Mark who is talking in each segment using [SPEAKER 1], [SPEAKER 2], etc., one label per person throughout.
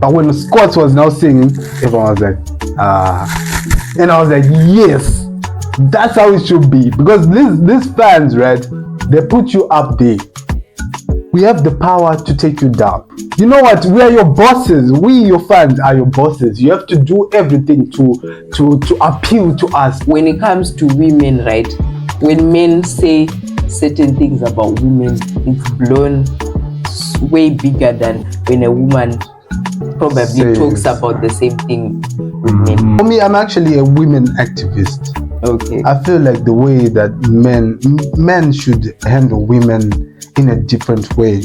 [SPEAKER 1] But when Scott was now singing, everyone was like, and I was like, yes, that's how it should be. Because these fans, right, they put you up there. We have the power to take you down. You know what? We are your bosses. We, your fans, are your bosses. You have to do everything to appeal to us.
[SPEAKER 2] When it comes to women, right? When men say certain things about women, it's blown way bigger than when a woman probably talks about the same thing with men.
[SPEAKER 1] For me, I'm actually a women activist.
[SPEAKER 2] Okay.
[SPEAKER 1] I feel like the way that men should handle women in a different way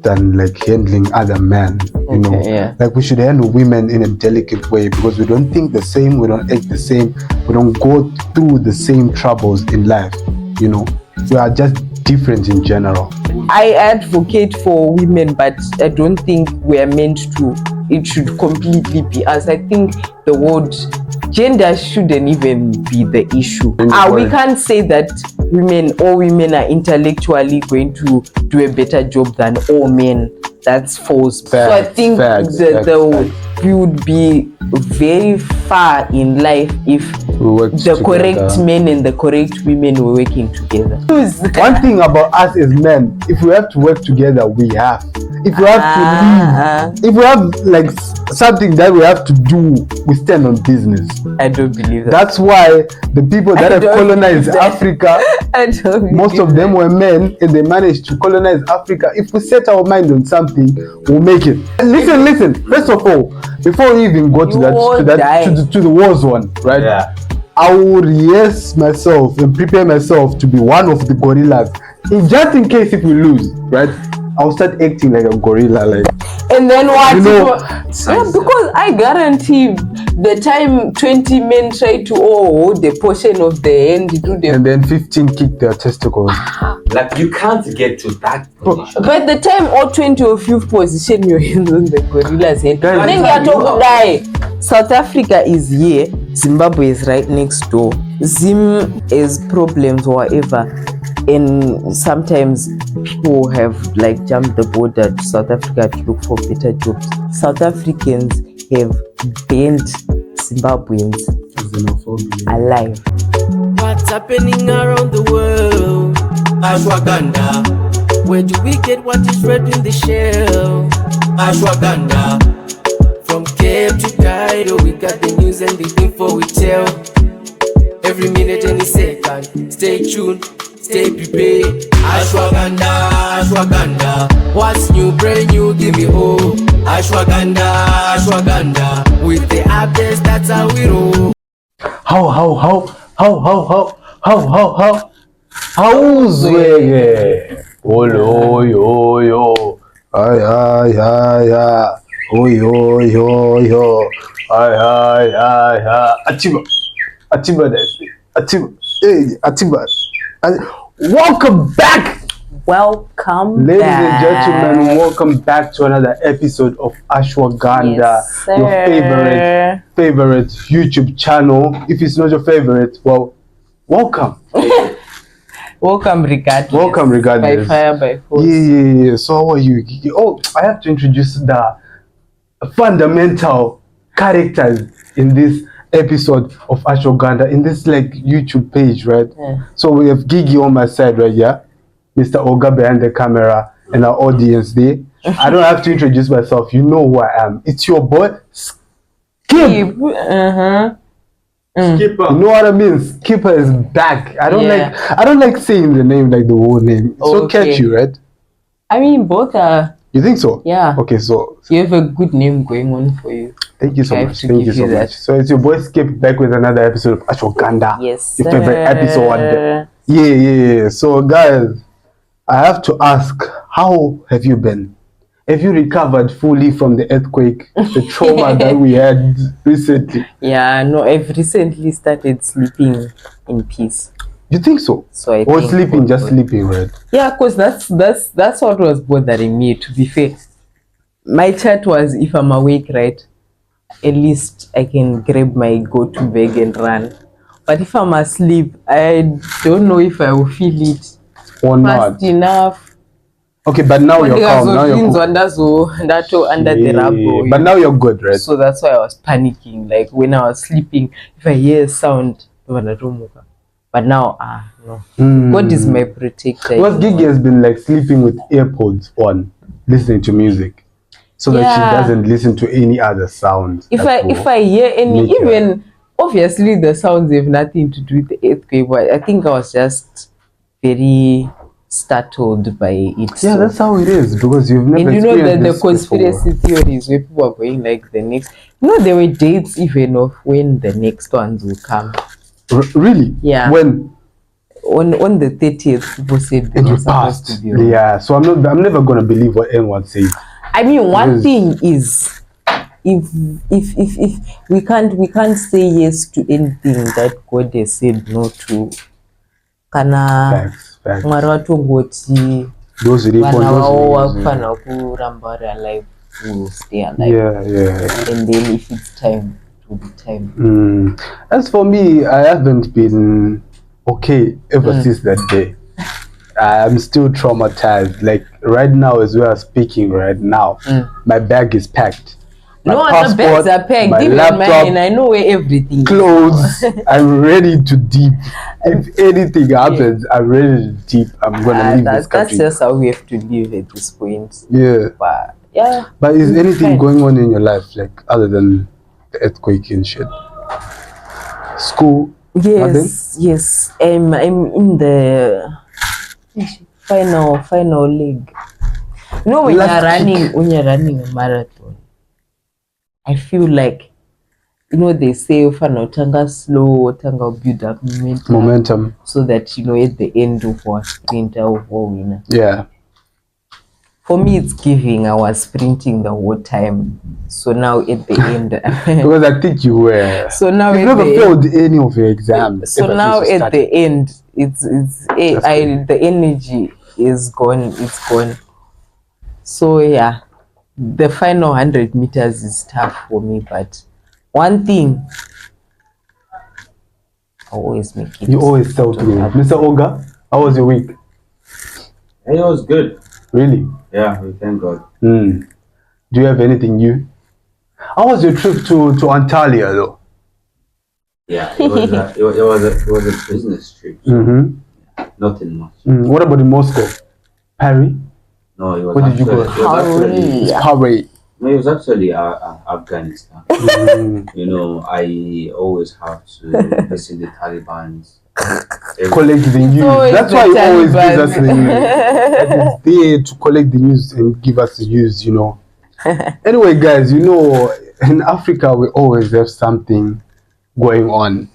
[SPEAKER 1] than like handling other men. You know,
[SPEAKER 2] yeah.
[SPEAKER 1] Like we should handle women in a delicate way because we don't think the same, we don't act the same, we don't go through the same troubles in life. You know, we are just different in general.
[SPEAKER 2] I advocate for women, but I don't think we are meant to. It should completely be us. I think the word gender shouldn't even be the issue. We can't say that all women are intellectually going to do a better job than all men. That's false. So I think we would be very far in life if the correct men and the correct women were working together.
[SPEAKER 1] One thing about us as men, if we have to work together, we have. If we have to live, if we have like something that we have to do, we stand on business.
[SPEAKER 2] I don't believe that.
[SPEAKER 1] That's why the people that have colonized Africa, most of them were men, and they managed to colonize Africa. If we set our mind on something, we'll make it. Listen. First of all, before we even go to the war zone, right?
[SPEAKER 3] Yeah.
[SPEAKER 1] I will rehearse myself and prepare myself to be one of the gorillas. Just in case if we lose, right? I'll start acting like a gorilla, like.
[SPEAKER 2] And then what? Because I guarantee the time 20 men try to hold the portion of the hand to them,
[SPEAKER 1] and then 15 kick their testicles.
[SPEAKER 3] Like you can't get to that position.
[SPEAKER 2] By the time all 20 of you position your hands on the gorilla's head, then they are to die. South Africa is here, Zimbabwe is right next door. Zim has problems or whatever. And sometimes people have like jumped the border to South Africa to look for better jobs. South Africans have banned Zimbabweans alive.
[SPEAKER 4] What's happening around the world? Ashwagandha. Where do we get what is red in the shell? Ashwagandha. From Cape to Cairo, we got the news and the info we tell. Every minute, any second, stay tuned. Stay prepared. Ashwagandha. What's new, brand new, give me hope. Ashwagandha. With the updates, that's how we roll.
[SPEAKER 1] How's it? Oh yo. Ay. Oh yo. Ay. Atiba. Welcome back, ladies and gentlemen. Welcome back to another episode of Ashwagandha,
[SPEAKER 2] yes,
[SPEAKER 1] your favorite YouTube channel. If it's not your favorite, well, welcome.
[SPEAKER 2] Welcome regardless. By fire, by force.
[SPEAKER 1] Yeah. So how are you? Oh, I have to introduce the fundamental characters in this episode of Ashwagandha in this like YouTube page, right?
[SPEAKER 2] Yeah.
[SPEAKER 1] So we have Gigi on my side right here, Mr. Oga behind the camera, and our audience there. I don't have to introduce myself. You know who I am. It's your boy Skip.
[SPEAKER 2] Skipper.
[SPEAKER 1] You know what I mean? Skipper is back. I don't like saying the name like the whole name. It's so catchy, right?
[SPEAKER 2] I mean, both are.
[SPEAKER 1] You think so?
[SPEAKER 2] Yeah.
[SPEAKER 1] Okay, so
[SPEAKER 2] you have a good name going on for you.
[SPEAKER 1] Thank you so much. So it's your boy Skip back with another episode of Ashwagandha.
[SPEAKER 2] Yes,
[SPEAKER 1] your favorite episode. Yeah. So guys, I have to ask, how have you been? Have you recovered fully from the earthquake, the trauma that we had recently?
[SPEAKER 2] Yeah, no, I've recently started sleeping in peace.
[SPEAKER 1] You think so? Or sleeping, right?
[SPEAKER 2] Yeah, because that's what was bothering me, to be fair. My chat was, if I'm awake, right, at least I can grab my go-to bag and run. But if I'm asleep, I don't know if I will feel it
[SPEAKER 1] or
[SPEAKER 2] fast
[SPEAKER 1] not
[SPEAKER 2] enough.
[SPEAKER 1] Okay, but now you're calm. Now you're cool.
[SPEAKER 2] Under the rubble.
[SPEAKER 1] But now you're good, right?
[SPEAKER 2] So that's why I was panicking. Like when I was sleeping, if I hear a sound, but now, no. God is my protector.
[SPEAKER 1] Because Gigi has been like sleeping with AirPods on, listening to music, so that she doesn't listen to any other sound.
[SPEAKER 2] If I hear any, even obviously the sounds have nothing to do with the earthquake, but I think I was just very startled by it.
[SPEAKER 1] Yeah,
[SPEAKER 2] so.
[SPEAKER 1] That's how it is, because you've never.
[SPEAKER 2] And you know
[SPEAKER 1] experienced
[SPEAKER 2] the conspiracy theories where people are going like the next. You know there were dates even of when the next ones will come.
[SPEAKER 1] Really?
[SPEAKER 2] Yeah.
[SPEAKER 1] When?
[SPEAKER 2] On the 30th, people said they were supposed to be on.
[SPEAKER 1] Yeah. So I'm never gonna believe what anyone says.
[SPEAKER 2] I mean, one thing is, if we can't say yes to anything that God has said no to. Kana mwari watongoti vana vavo vakufanira kuramba vari alive to stay alive.
[SPEAKER 1] Yeah.
[SPEAKER 2] And then if it's time, it will be time.
[SPEAKER 1] As for me, I haven't been okay ever since that day. I'm still traumatized. Like right now, as we are speaking right now, my bag is packed.
[SPEAKER 2] The bags are packed.
[SPEAKER 1] My
[SPEAKER 2] Even
[SPEAKER 1] laptop,
[SPEAKER 2] mine, I know where everything
[SPEAKER 1] clothes. I'm ready to dip. If anything happens, I'm ready to dip. I'm gonna leave this country.
[SPEAKER 2] That's just how we have to live at this point.
[SPEAKER 1] Yeah. But is anything going on in your life, like other than the earthquake and shit? School?
[SPEAKER 2] Yes. I'm in the final leg. You know, when you're running a marathon, I feel like, you know, they say tanga slow, tanga build up momentum, so that, you know, at the end of our sprinter or winner.
[SPEAKER 1] Yeah.
[SPEAKER 2] For me, it's giving. I was sprinting the whole time. So now at the end,
[SPEAKER 1] because I think you were.
[SPEAKER 2] So now
[SPEAKER 1] you never failed any of your exams.
[SPEAKER 2] So now at the end, the energy is gone. It's gone. So yeah. The final 100 meters is tough for me, but one thing, I always make it.
[SPEAKER 1] You always sell through. Mr. Oga, how was your week?
[SPEAKER 3] It was good.
[SPEAKER 1] Really?
[SPEAKER 3] Yeah, we thank God.
[SPEAKER 1] Do you have anything new? How was your trip to Antalya though?
[SPEAKER 3] Yeah, it was a business trip. Nothing much.
[SPEAKER 1] What about in Moscow? Paris?
[SPEAKER 3] No, it was.
[SPEAKER 1] Where did you go? Paris.
[SPEAKER 3] No, it was actually Afghanistan. You know, I always have to listen to the Taliban's.
[SPEAKER 1] Collect the news. That's why he always gives us the news. He's there to collect the news and give us the news, you know. Anyway, guys, you know, in Africa, we always have something going on.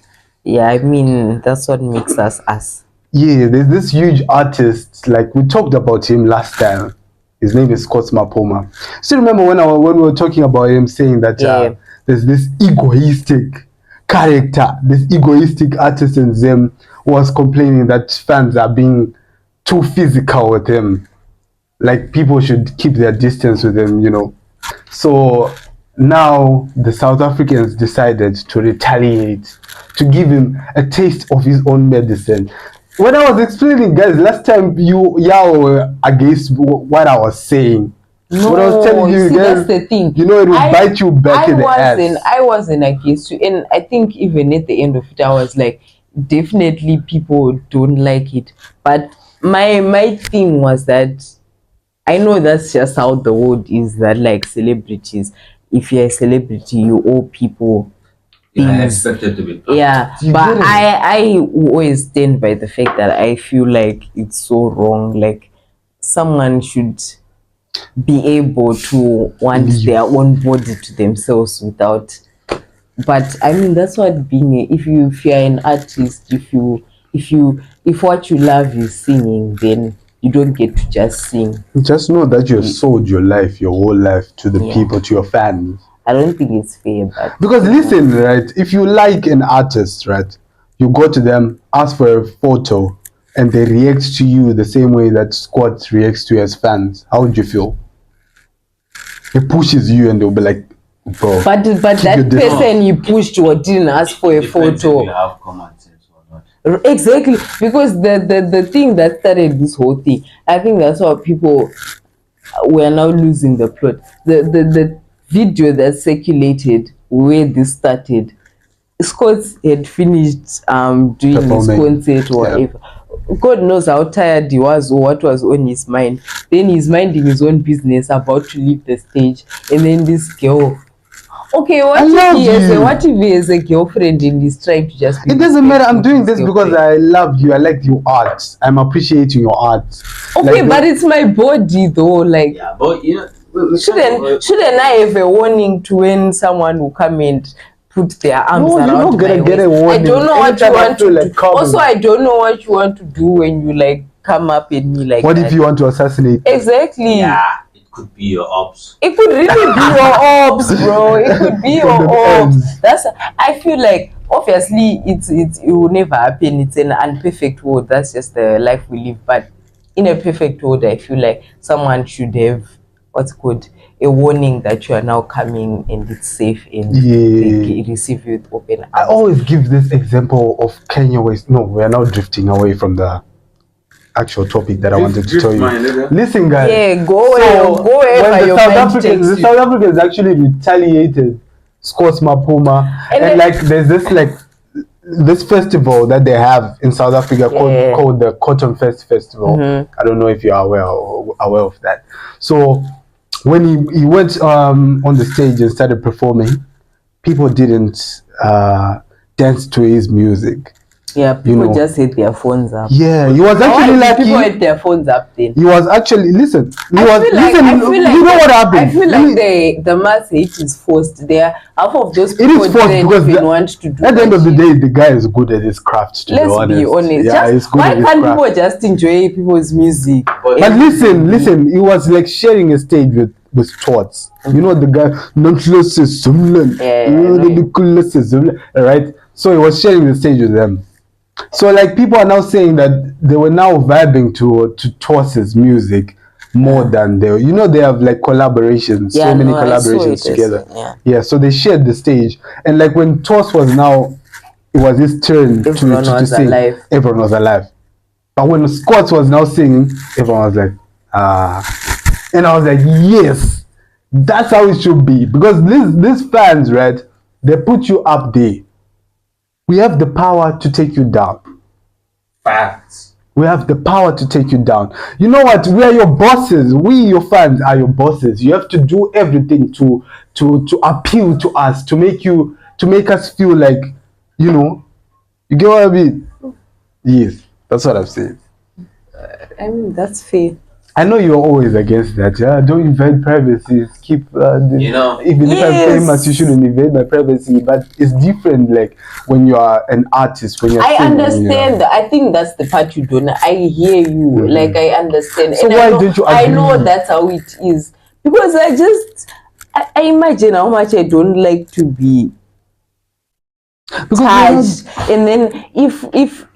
[SPEAKER 2] Yeah, I mean, that's what makes us us.
[SPEAKER 1] Yeah, there's this huge artist, like we talked about him last time. His name is Maphuma. Still remember when we were talking about him saying that there's this egoistic character, this egoistic artist in them was complaining that fans are being too physical with him. Like people should keep their distance with him, you know. So now the South Africans decided to retaliate, to give him a taste of his own medicine. When I was explaining, guys, last time y'all were against what I was saying.
[SPEAKER 2] No,
[SPEAKER 1] what I was telling you, guys,
[SPEAKER 2] that's the thing.
[SPEAKER 1] You know, it will bite you back in the ass.
[SPEAKER 2] I wasn't against you, and I think even at the end of it, I was like, definitely people don't like it. But my thing was that I know that's just how the world is. That like celebrities, if you're a celebrity, you owe people.
[SPEAKER 3] I expected to be.
[SPEAKER 2] Yeah, but I always stand by the fact that I feel like it's so wrong. Like someone should be able to want their own body to themselves without. But I mean, that's what being. If you're an artist, if what you love is singing, then you don't get to just sing.
[SPEAKER 1] Just know that you have sold your life, your whole life, to the people, to your fans.
[SPEAKER 2] I don't think it's fair, but
[SPEAKER 1] because listen, right? If you like an artist, right, you go to them, ask for a photo, and they react to you the same way that Squad reacts to his fans. How would you feel? He pushes you, and they'll be like, "Bro."
[SPEAKER 2] But that person you pushed or didn't ask for a photo.
[SPEAKER 3] You have common sense or not.
[SPEAKER 2] Exactly, because the thing that started this whole thing, I think that's why people were now losing the plot. The video that circulated where this started, Scott had finished doing his
[SPEAKER 1] Performing.
[SPEAKER 2] concert or
[SPEAKER 1] Yeah.
[SPEAKER 2] whatever. God knows how tired he was or what was on his mind. Then he's minding his own business, about to leave the stage, and then this girl. Okay, what if he has a girlfriend and he's trying to just be
[SPEAKER 1] It doesn't matter. I'm doing
[SPEAKER 2] his
[SPEAKER 1] this because
[SPEAKER 2] girlfriend?
[SPEAKER 1] I love you. I like your art. I'm appreciating your art.
[SPEAKER 2] Okay,
[SPEAKER 1] Like,
[SPEAKER 2] but it's my body though. Like,
[SPEAKER 3] Yeah, but you know,
[SPEAKER 2] shouldn't I have a warning to when someone will come and put their arms
[SPEAKER 1] No,
[SPEAKER 2] around
[SPEAKER 1] you're not gonna
[SPEAKER 2] my
[SPEAKER 1] get a
[SPEAKER 2] waist? I
[SPEAKER 1] warning.
[SPEAKER 2] don't know what you
[SPEAKER 1] Anytime I
[SPEAKER 2] want
[SPEAKER 1] feel
[SPEAKER 2] to
[SPEAKER 1] like
[SPEAKER 2] do.
[SPEAKER 1] coming.
[SPEAKER 2] Also, I don't know what you want to do when you like come up at me like
[SPEAKER 1] what
[SPEAKER 2] that.
[SPEAKER 1] if you want to assassinate?
[SPEAKER 2] Exactly.
[SPEAKER 3] yeah, it could be your ops.
[SPEAKER 2] It could really be your ops, bro. It could be your
[SPEAKER 1] From the
[SPEAKER 2] ops.
[SPEAKER 1] ends.
[SPEAKER 2] That's. I feel like obviously it will never happen. It's an unperfect world. That's just the life we live. But in a perfect world, I feel like someone should have what's called a warning that you are now coming and it's safe and they receive you with open
[SPEAKER 1] I
[SPEAKER 2] arms.
[SPEAKER 1] always give this example of Kanye West. No, we are now drifting away from the actual topic that I wanted to tell you. Listen, guys.
[SPEAKER 2] Yeah, go
[SPEAKER 1] So
[SPEAKER 2] wherever
[SPEAKER 1] when the
[SPEAKER 2] your
[SPEAKER 1] South
[SPEAKER 2] mind
[SPEAKER 1] Africans,
[SPEAKER 2] takes
[SPEAKER 1] the
[SPEAKER 2] you.
[SPEAKER 1] South Africans actually retaliated Scott Maphuma,
[SPEAKER 2] And
[SPEAKER 1] and
[SPEAKER 2] then-
[SPEAKER 1] like there's this festival that they have in South Africa
[SPEAKER 2] Yeah.
[SPEAKER 1] called the Cotton Fest Festival. I don't know if you are aware of that. So when he went on the stage and started performing, people didn't dance to his music.
[SPEAKER 2] Yeah, people
[SPEAKER 1] know.
[SPEAKER 2] just had their phones up.
[SPEAKER 1] Yeah, he was actually
[SPEAKER 2] Why did people
[SPEAKER 1] lucky.
[SPEAKER 2] had their phones up then?
[SPEAKER 1] He was actually listen. He
[SPEAKER 2] I
[SPEAKER 1] was
[SPEAKER 2] feel like-
[SPEAKER 1] listen.
[SPEAKER 2] I feel like
[SPEAKER 1] You know what happened?
[SPEAKER 2] I feel
[SPEAKER 1] Let
[SPEAKER 2] like
[SPEAKER 1] me-
[SPEAKER 2] the mass hate is forced. There, half of those
[SPEAKER 1] It
[SPEAKER 2] people
[SPEAKER 1] is forced
[SPEAKER 2] didn't
[SPEAKER 1] because
[SPEAKER 2] even want to do.
[SPEAKER 1] at the end
[SPEAKER 2] that
[SPEAKER 1] of the
[SPEAKER 2] shit.
[SPEAKER 1] day, the guy is good at his craft. To
[SPEAKER 2] Let's be honest.
[SPEAKER 1] Yeah, he's
[SPEAKER 2] Just,
[SPEAKER 1] good
[SPEAKER 2] why
[SPEAKER 1] at his
[SPEAKER 2] can't
[SPEAKER 1] craft.
[SPEAKER 2] people just enjoy people's music?
[SPEAKER 3] But
[SPEAKER 1] But listen, he was like sharing a stage with Torts. You know the guy,
[SPEAKER 2] Yeah, I know.
[SPEAKER 1] right? So he was sharing the stage with them. So like people are now saying that they were now vibing to Torts' music more than they have like collaborations,
[SPEAKER 2] Yeah,
[SPEAKER 1] so many
[SPEAKER 2] no, I saw
[SPEAKER 1] collaborations
[SPEAKER 2] it,
[SPEAKER 1] together.
[SPEAKER 2] yeah.
[SPEAKER 1] So they shared the stage, and like when Torts was now, it was his turn
[SPEAKER 2] Everyone
[SPEAKER 1] to
[SPEAKER 2] was
[SPEAKER 1] sing.
[SPEAKER 2] alive.
[SPEAKER 1] Everyone was alive. But when Scott was now singing, everyone was like, and I was like, yes, that's how it should be. Because these fans, right, they put you up there. We have the power to take you down.
[SPEAKER 3] facts.
[SPEAKER 1] We have the power to take you down. You know what? We are your bosses. We, your fans, are your bosses. You have to do everything to appeal to us, to make us feel like, you get what I mean? Yes, that's what I'm saying.
[SPEAKER 2] I mean, that's fair.
[SPEAKER 1] I know you're always against that. Yeah, don't invade privacy. Keep even if I'm
[SPEAKER 2] Yes.
[SPEAKER 1] famous, you shouldn't invade my privacy. But it's different, like when you are an artist, when you're
[SPEAKER 2] I
[SPEAKER 1] singing,
[SPEAKER 2] understand. I think that's the part you don't. I hear you. Like I understand.
[SPEAKER 1] So
[SPEAKER 2] and
[SPEAKER 1] why
[SPEAKER 2] I know,
[SPEAKER 1] don't you
[SPEAKER 2] I know
[SPEAKER 1] agree?
[SPEAKER 2] that's how it is because I imagine how much I don't like to be touched, and then if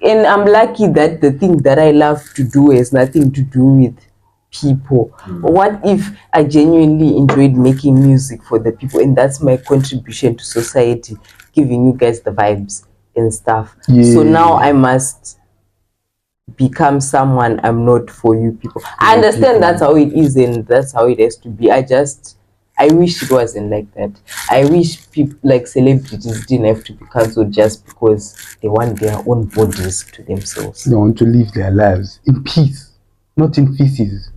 [SPEAKER 2] and I'm lucky that the thing that I love to do has nothing to do with people. What if I genuinely enjoyed making music for the people and that's my contribution to society, giving you guys the vibes and stuff? So now I must become someone I'm not for you people. I understand that's how it is and that's how it has to be. I wish it wasn't like that. I wish people like celebrities didn't have to be cancelled just because they want their own bodies to themselves.
[SPEAKER 1] They want to live their lives in peace, not in feces.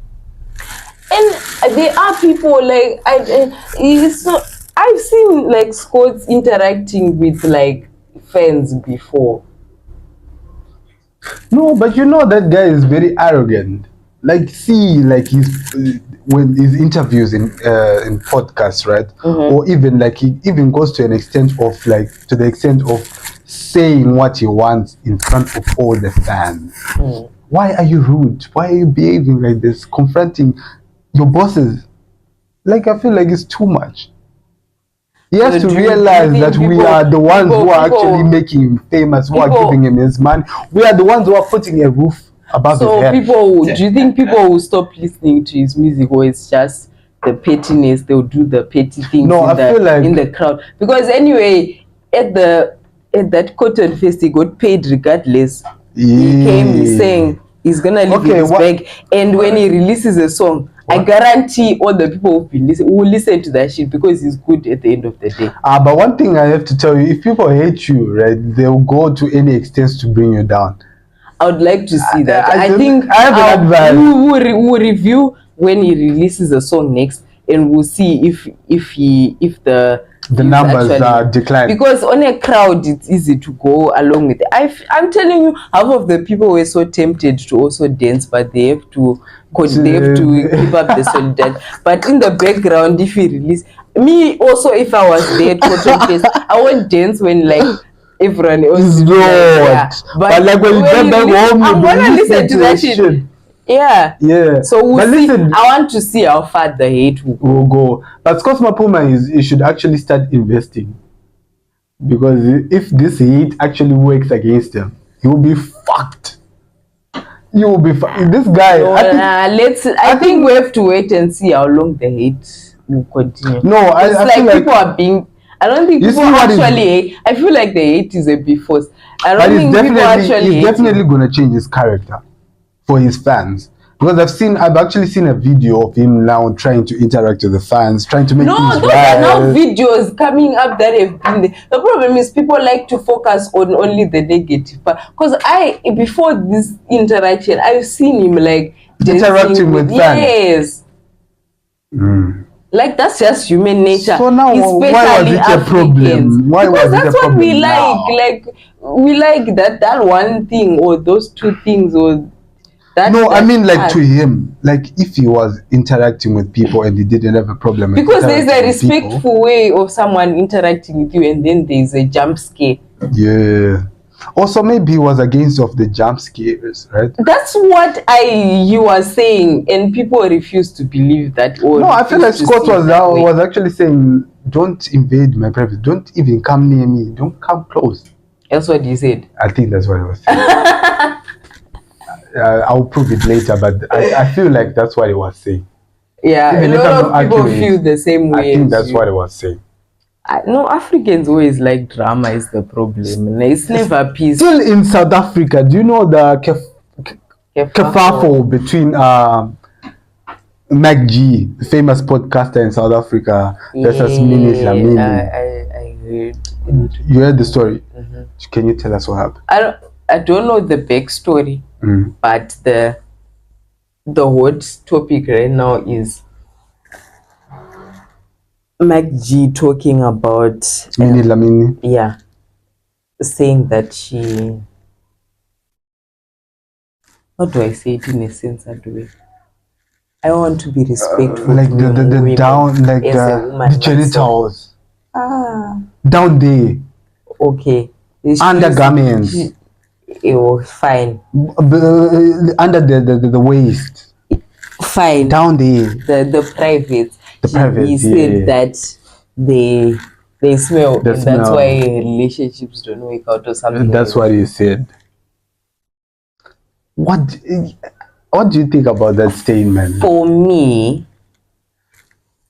[SPEAKER 2] And there are people like I've seen like Scots interacting with like fans before.
[SPEAKER 1] No, but you know that guy is very arrogant. Like, see, like when his interviews in podcasts, right? Or even like he even goes to the extent of saying what he wants in front of all the fans. Why are you rude? Why are you behaving like this? Confronting your bosses. Like, I feel like it's too much. He has
[SPEAKER 2] So
[SPEAKER 1] to
[SPEAKER 2] do you
[SPEAKER 1] realize
[SPEAKER 2] think
[SPEAKER 1] that we
[SPEAKER 2] people-
[SPEAKER 1] are the ones who are
[SPEAKER 2] people-
[SPEAKER 1] actually making him famous, who are
[SPEAKER 2] people-
[SPEAKER 1] giving him his money. We are the ones who are putting a roof above his
[SPEAKER 2] So
[SPEAKER 1] head.
[SPEAKER 2] do you think people will stop listening to his music, or it's just the pettiness? They'll do the petty things
[SPEAKER 1] No, I feel like-
[SPEAKER 2] in the crowd because anyway, at the at that Cotton Fest, he got paid regardless. He came, he's saying he's gonna leave
[SPEAKER 1] Okay,
[SPEAKER 2] his bag, and when he releases a song, I guarantee all the people will listen to that shit because he's good at the end of the day.
[SPEAKER 1] But one thing I have to tell you, if people hate you, right, they'll go to any extent to bring you down.
[SPEAKER 2] I would like to see that.
[SPEAKER 1] I
[SPEAKER 2] think
[SPEAKER 1] I have an advice.
[SPEAKER 2] We'll review when he releases a song next, and we'll see if the
[SPEAKER 1] numbers
[SPEAKER 2] actually
[SPEAKER 1] are declining.
[SPEAKER 2] Because on a crowd, it's easy to go along with it. I'm telling you, half of the people were so tempted to also dance, but they have to keep up the solidarity. But in the background, if he release me also, if I was there at Cotton Fest, I won't dance when like everyone else is
[SPEAKER 1] Lord.
[SPEAKER 2] yeah.
[SPEAKER 1] But like when you get back home,
[SPEAKER 2] I'm gonna listen to that shit. Yeah. So we'll see.
[SPEAKER 1] Listen,
[SPEAKER 2] I want to see how far the hate will
[SPEAKER 1] go. But Scott Maphuma he should actually start investing, because if this hate actually works against him, he will be fucked. You will be fucked. This guy.
[SPEAKER 2] No, I think we have to wait and see how long the hate will continue.
[SPEAKER 1] No, I feel like
[SPEAKER 2] people are being. I don't think people actually hate. I feel like the hate is a bit forced. I don't think people actually.
[SPEAKER 1] He's definitely gonna change his character for his fans, because I've actually seen a video of him now trying to interact with the fans, trying to make things
[SPEAKER 2] those
[SPEAKER 1] right.
[SPEAKER 2] are now videos coming up that have been there. The problem is people like to focus on only the negative part. Because before this interaction, I've seen him like
[SPEAKER 1] interacting with fans.
[SPEAKER 2] Yes. Like that's just human nature.
[SPEAKER 1] So now, why was it a problem?
[SPEAKER 2] Because that's what we like. Like we like that one thing or those two things or.
[SPEAKER 1] I mean like to him, like if he was interacting with people and he didn't have a problem.
[SPEAKER 2] Because there's a respectful way of someone interacting with you, and then there's a jump scare.
[SPEAKER 1] Yeah. Also, maybe he was against of the jump scares, right?
[SPEAKER 2] That's what you were saying, and people refuse to believe that. Or
[SPEAKER 1] no, I feel like Scott was actually saying, "Don't invade my privacy. Don't even come near me. Don't come close."
[SPEAKER 2] That's what he said.
[SPEAKER 1] I think that's what he was saying. I'll prove it later, but I feel like that's what he was saying.
[SPEAKER 2] Yeah,
[SPEAKER 1] even
[SPEAKER 2] a lot of people feel the same way.
[SPEAKER 1] I think that's what he was saying.
[SPEAKER 2] No, Africans always like drama is the problem. It's never peace.
[SPEAKER 1] Still in South Africa, do you know the kerfuffle between Mac G, the famous podcaster in South Africa, versus Minnie Dlamini?
[SPEAKER 2] I heard.
[SPEAKER 1] You heard the story? Mm-hmm. Can you tell us what happened?
[SPEAKER 2] I don't know the backstory, but the hot topic right now is Mac G talking about
[SPEAKER 1] Minnie Dlamini.
[SPEAKER 2] Yeah, saying that she. How do I say it in a censored way? I want to be respectful.
[SPEAKER 1] Like the down, like the genitals. Down there.
[SPEAKER 2] Okay.
[SPEAKER 1] Undergarments.
[SPEAKER 2] It was fine.
[SPEAKER 1] Under the waist.
[SPEAKER 2] Fine.
[SPEAKER 1] Down there.
[SPEAKER 2] The private. He
[SPEAKER 1] yeah.
[SPEAKER 2] said that they smell. And that's why relationships don't work out or something.
[SPEAKER 1] That's what he said. What do you think about that statement?
[SPEAKER 2] For me,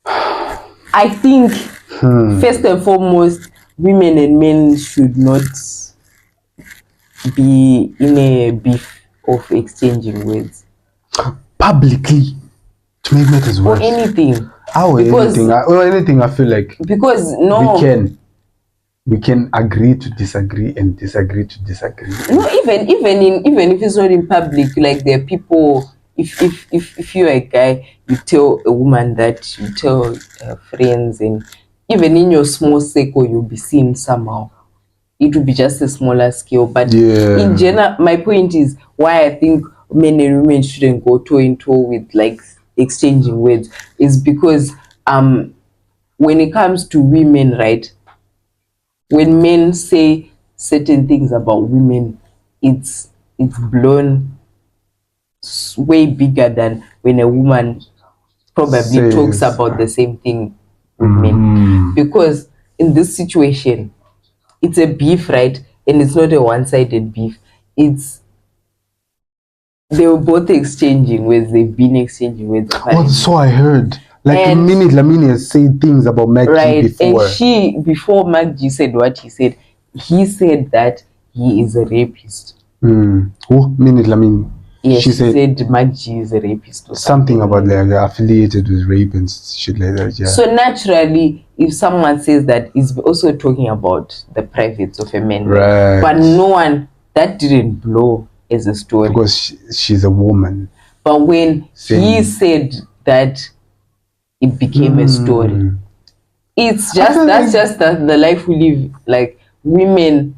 [SPEAKER 2] I think first and foremost, women and men should not be in a beef of exchanging words
[SPEAKER 1] publicly to make matters worse.
[SPEAKER 2] Or anything.
[SPEAKER 1] Anything. I feel like
[SPEAKER 2] because
[SPEAKER 1] we can agree to disagree and disagree to disagree.
[SPEAKER 2] No, even if it's not in public, like there are people. If you're a guy, you tell a woman that, you tell her friends, and even in your small circle, you'll be seen somehow. It will be just a smaller scale, but in general, my point is why I think men and women shouldn't go toe in toe with like exchanging words is because when it comes to women, right? When men say certain things about women, it's blown way bigger than when a woman probably talks about the same thing with men. Because in this situation, it's a beef, right? And it's not a one-sided beef. They were both exchanging words. They've been exchanging words.
[SPEAKER 1] Oh, so I heard. Like Minnie Dlamini has said things about Mac G before.
[SPEAKER 2] And before Mac G said what he said, he said that he is a rapist.
[SPEAKER 1] Who? Minute Lamine.
[SPEAKER 2] Yes, she said Maggi is a rapist or
[SPEAKER 1] something about like affiliated with rape and shit like that. Yeah.
[SPEAKER 2] So naturally, if someone says that, he's also talking about the privates of a man.
[SPEAKER 1] Right.
[SPEAKER 2] But no one, that didn't blow as a story.
[SPEAKER 1] Because she's a woman.
[SPEAKER 2] But when he said that, it became a story. It's just, that's just the life we live. Like women,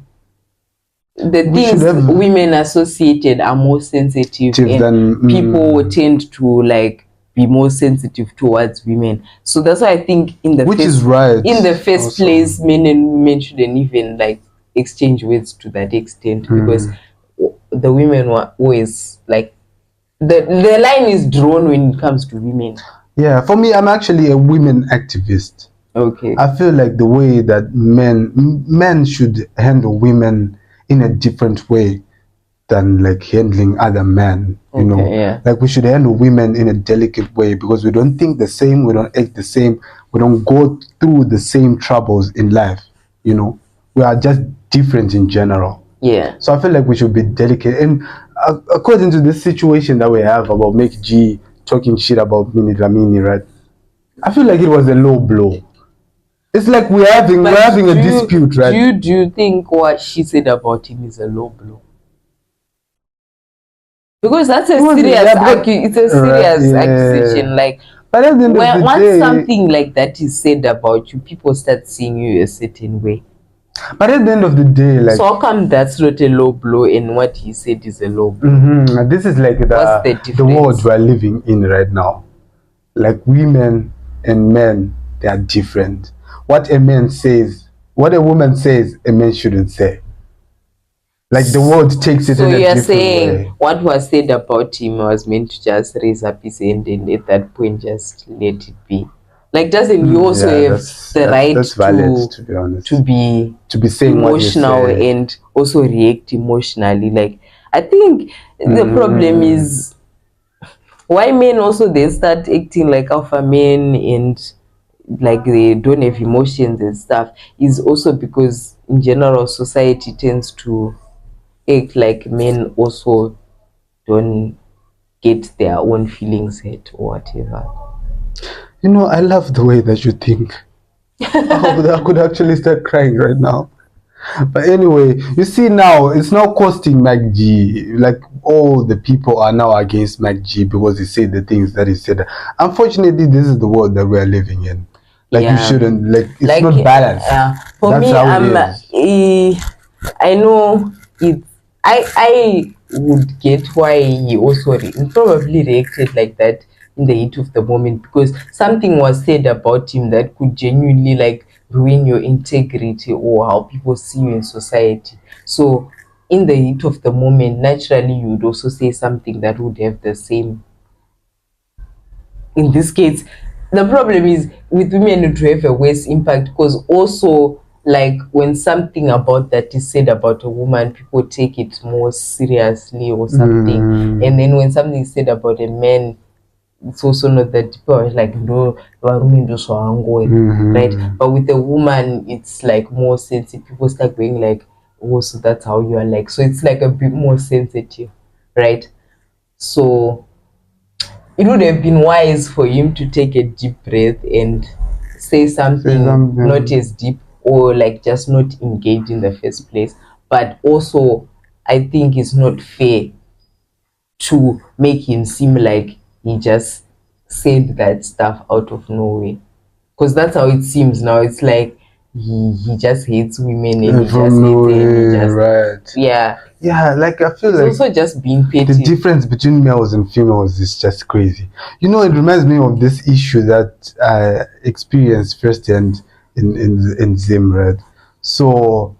[SPEAKER 2] the things women associated are more sensitive, and people tend to like be more sensitive towards women. So that's why I think in the first place, men and women shouldn't even like exchange words to that extent, because the women were always like the line is drawn when it comes to women.
[SPEAKER 1] Yeah, for me, I'm actually a women activist.
[SPEAKER 2] Okay.
[SPEAKER 1] I feel like the way that men should handle women in a different way than like handling other men, you know.
[SPEAKER 2] Yeah.
[SPEAKER 1] Like we should handle women in a delicate way, because we don't think the same, we don't act the same, we don't go through the same troubles in life, you know. We are just different in general.
[SPEAKER 2] Yeah.
[SPEAKER 1] So I feel like we should be delicate. And according to this situation that we have about Make G talking shit about Minnie Dlamini, right? I feel like it was a low blow. It's like we're having a dispute, right?
[SPEAKER 2] Do you think what she said about him is a low blow? Because that's a serious accusation. Like,
[SPEAKER 1] but at the end of the
[SPEAKER 2] once something like that is said about you, people start seeing you a certain way.
[SPEAKER 1] But at the end of the day, like,
[SPEAKER 2] so how come that's not a low blow and what he said is a low blow?
[SPEAKER 1] This is like the world we're living in right now. Like women and men, they are different. What a man says, what a woman says, a man shouldn't say. Like the world takes it in a different way. So you're saying
[SPEAKER 2] what was said about him was meant to just raise up his hand and at that point just let it be. Like, doesn't you also have the right
[SPEAKER 1] to be honest,
[SPEAKER 2] to be saying emotional and also react emotionally? Like, I think the problem is why men also they start acting like alpha men and like they don't have emotions and stuff is also because in general society tends to act like men also don't get their own feelings hurt or whatever.
[SPEAKER 1] You know, I love the way that you think. I could actually start crying right now. But anyway, you see now, it's now costing Mac G. Like, all the people are now against Mac G because he said the things that he said. Unfortunately, this is the world that we're living in. Like, you shouldn't, like, it's like, not balanced.
[SPEAKER 2] For that's me, I know it's, I would get why he also probably reacted like that in the heat of the moment, because something was said about him that could genuinely like ruin your integrity or how people see you in society. So in the heat of the moment, naturally you would also say something that would have the same. In this case, the problem is with women it will have a worse impact, because also like when something about that is said about a woman, people take it more seriously or something. And then when something is said about a man, it's also not that people are like, no, right? But with a woman, it's like more sensitive. People start going like, oh, so that's how you are like. So it's like a bit more sensitive, right? So it would have been wise for him to take a deep breath and say something not as deep, or like just not engage in the first place. But also, I think it's not fair to make him seem like he just said that stuff out of nowhere, because that's how it seems now. It's like he just hates women and he just hates them.
[SPEAKER 1] Right. Like I feel like
[SPEAKER 2] also just being petty.
[SPEAKER 1] The difference between males and females is just crazy. You know, it reminds me of this issue that I experienced firsthand in Zim, right? So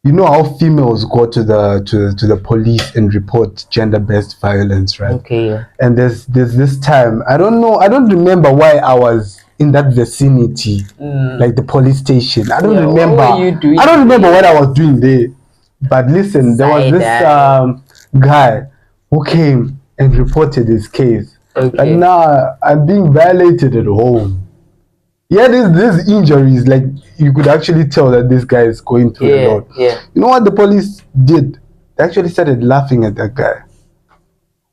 [SPEAKER 1] you know how females go to the police and report gender-based violence, right?
[SPEAKER 2] Okay. Yeah.
[SPEAKER 1] And there's this time, I don't remember why I was in that vicinity, like the police station. I don't remember.
[SPEAKER 2] What were you doing?
[SPEAKER 1] I don't remember what I was doing there. But listen, there was this guy who came and reported his case.
[SPEAKER 2] Okay.
[SPEAKER 1] And now I'm being violated at home. Yeah, these injuries, like you could actually tell that this guy is going through a lot.
[SPEAKER 2] Yeah.
[SPEAKER 1] You know what the police did? They actually started laughing at that guy.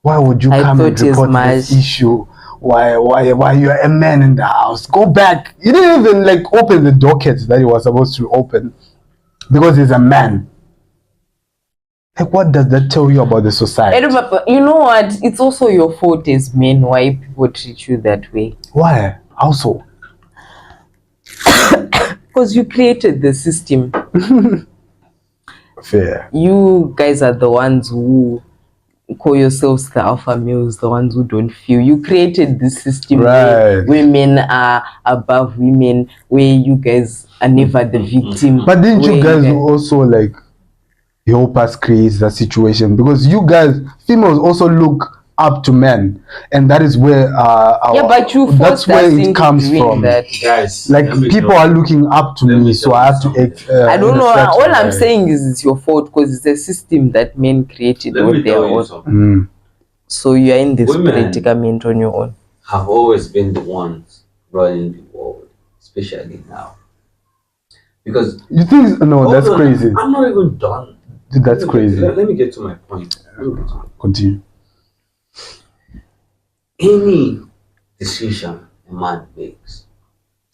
[SPEAKER 1] Why would you
[SPEAKER 2] I
[SPEAKER 1] come and
[SPEAKER 2] thought as
[SPEAKER 1] report this
[SPEAKER 2] much.
[SPEAKER 1] issue? Why you're a man in the house? Go back. He didn't even like open the docket that he was supposed to open because he's a man. Like, what does that tell you about the society?
[SPEAKER 2] And remember, you know what? It's also your fault as men why people treat you that way.
[SPEAKER 1] Why? Also,
[SPEAKER 2] Because you created the system.
[SPEAKER 1] fair.
[SPEAKER 2] You guys are the ones who call yourselves the alpha males, the ones who don't feel. You created this system where
[SPEAKER 1] Right.
[SPEAKER 2] women are above women, where you guys are never the victim.
[SPEAKER 1] But didn't you
[SPEAKER 2] where
[SPEAKER 1] guys also like help us create that situation? Because you guys, females, also look up to men, and that is where
[SPEAKER 2] yeah, but you
[SPEAKER 1] that's
[SPEAKER 2] forced
[SPEAKER 1] where
[SPEAKER 2] us
[SPEAKER 1] it
[SPEAKER 2] into
[SPEAKER 1] comes
[SPEAKER 2] doing
[SPEAKER 1] from.
[SPEAKER 2] that.
[SPEAKER 3] Guys,
[SPEAKER 1] Like
[SPEAKER 3] let me
[SPEAKER 1] people
[SPEAKER 3] tell
[SPEAKER 1] are
[SPEAKER 3] you.
[SPEAKER 1] looking up to
[SPEAKER 3] Let
[SPEAKER 1] me,
[SPEAKER 3] me
[SPEAKER 1] so
[SPEAKER 3] tell
[SPEAKER 1] I
[SPEAKER 3] you
[SPEAKER 1] have to
[SPEAKER 3] something.
[SPEAKER 1] act.
[SPEAKER 2] I don't
[SPEAKER 1] in a
[SPEAKER 2] know.
[SPEAKER 1] certain
[SPEAKER 2] All I'm
[SPEAKER 1] way.
[SPEAKER 2] saying is it's your fault because it's a system that men created
[SPEAKER 3] Let
[SPEAKER 2] on
[SPEAKER 3] me
[SPEAKER 2] their
[SPEAKER 3] tell you
[SPEAKER 2] own.
[SPEAKER 3] something.
[SPEAKER 2] So you are in this
[SPEAKER 3] Women
[SPEAKER 2] predicament on your own.
[SPEAKER 3] Have always been the ones running the world, especially now. Because
[SPEAKER 1] You think? No,
[SPEAKER 3] hold
[SPEAKER 1] that's
[SPEAKER 3] on,
[SPEAKER 1] crazy.
[SPEAKER 3] I'm not even done.
[SPEAKER 1] That's crazy.
[SPEAKER 3] Let me get to my point.
[SPEAKER 1] Continue.
[SPEAKER 3] Any decision a man makes,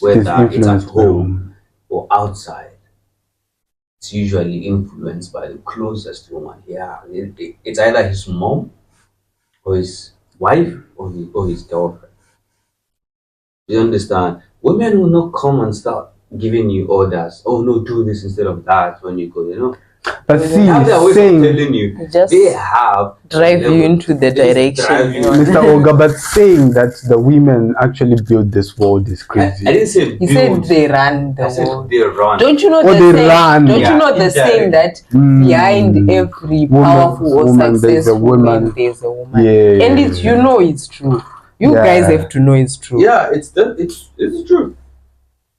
[SPEAKER 1] It is
[SPEAKER 3] whether it's at
[SPEAKER 1] influenced by
[SPEAKER 3] home
[SPEAKER 1] women.
[SPEAKER 3] or outside, it's usually influenced by the closest woman. Yeah, it's either his mom or his wife or his girlfriend. You understand? Women will not come and start giving you orders. Oh no, do this instead of that when you go. You know,
[SPEAKER 1] But
[SPEAKER 3] they
[SPEAKER 1] see,
[SPEAKER 3] have their ways of
[SPEAKER 1] saying
[SPEAKER 3] telling you.
[SPEAKER 2] Just
[SPEAKER 3] They have
[SPEAKER 2] drive you
[SPEAKER 3] level-
[SPEAKER 2] into the
[SPEAKER 3] they just
[SPEAKER 2] direction
[SPEAKER 3] drive
[SPEAKER 2] you
[SPEAKER 3] you.
[SPEAKER 2] want.
[SPEAKER 1] Mr. Oga, but saying that the women actually built this world is
[SPEAKER 3] I
[SPEAKER 1] crazy.
[SPEAKER 3] didn't say
[SPEAKER 2] He
[SPEAKER 3] build.
[SPEAKER 2] said they run the
[SPEAKER 3] I said
[SPEAKER 2] world.
[SPEAKER 3] they run.
[SPEAKER 2] Don't you know
[SPEAKER 1] Oh,
[SPEAKER 2] the
[SPEAKER 1] they
[SPEAKER 2] saying?
[SPEAKER 1] run.
[SPEAKER 2] Don't
[SPEAKER 3] Yeah,
[SPEAKER 2] you know the saying that behind every
[SPEAKER 1] Woman-
[SPEAKER 2] powerful or
[SPEAKER 1] woman, there's a
[SPEAKER 2] successful
[SPEAKER 1] woman.
[SPEAKER 2] man, there's a woman.
[SPEAKER 1] Yeah,
[SPEAKER 2] And
[SPEAKER 1] yeah,
[SPEAKER 2] it's
[SPEAKER 1] yeah.
[SPEAKER 2] you know it's true. You
[SPEAKER 1] Yeah.
[SPEAKER 2] guys have to know it's true.
[SPEAKER 3] Yeah, it's true.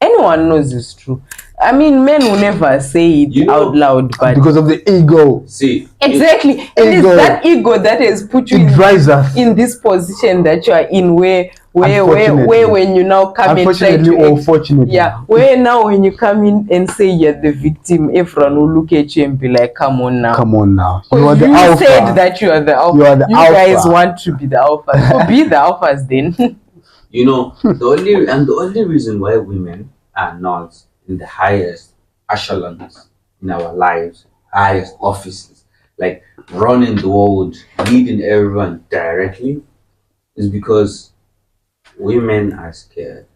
[SPEAKER 2] Anyone knows it's true. I mean, men will never say it
[SPEAKER 3] You know,
[SPEAKER 2] out loud, but
[SPEAKER 1] Because of the ego,
[SPEAKER 3] See,
[SPEAKER 2] exactly. And it's
[SPEAKER 1] Ego.
[SPEAKER 2] that ego that has put you
[SPEAKER 1] it drives us.
[SPEAKER 2] in this position that you are in, where
[SPEAKER 1] Unfortunately.
[SPEAKER 2] when you now come and try
[SPEAKER 1] Unfortunately
[SPEAKER 2] to
[SPEAKER 1] or fortunately.
[SPEAKER 2] yeah, where now when you come in and say you're the victim, everyone will look at you and be like, come on now.
[SPEAKER 1] Come on now. You
[SPEAKER 2] Because
[SPEAKER 1] are the
[SPEAKER 2] you
[SPEAKER 1] alpha.
[SPEAKER 2] said that you are the alpha.
[SPEAKER 1] You are the
[SPEAKER 2] you
[SPEAKER 1] alpha.
[SPEAKER 2] guys want to be the alpha. So be the alphas then.
[SPEAKER 3] you know, the only reason why women are not in the highest echelons in our lives, highest offices, like running the world, leading everyone directly, is because women are scared.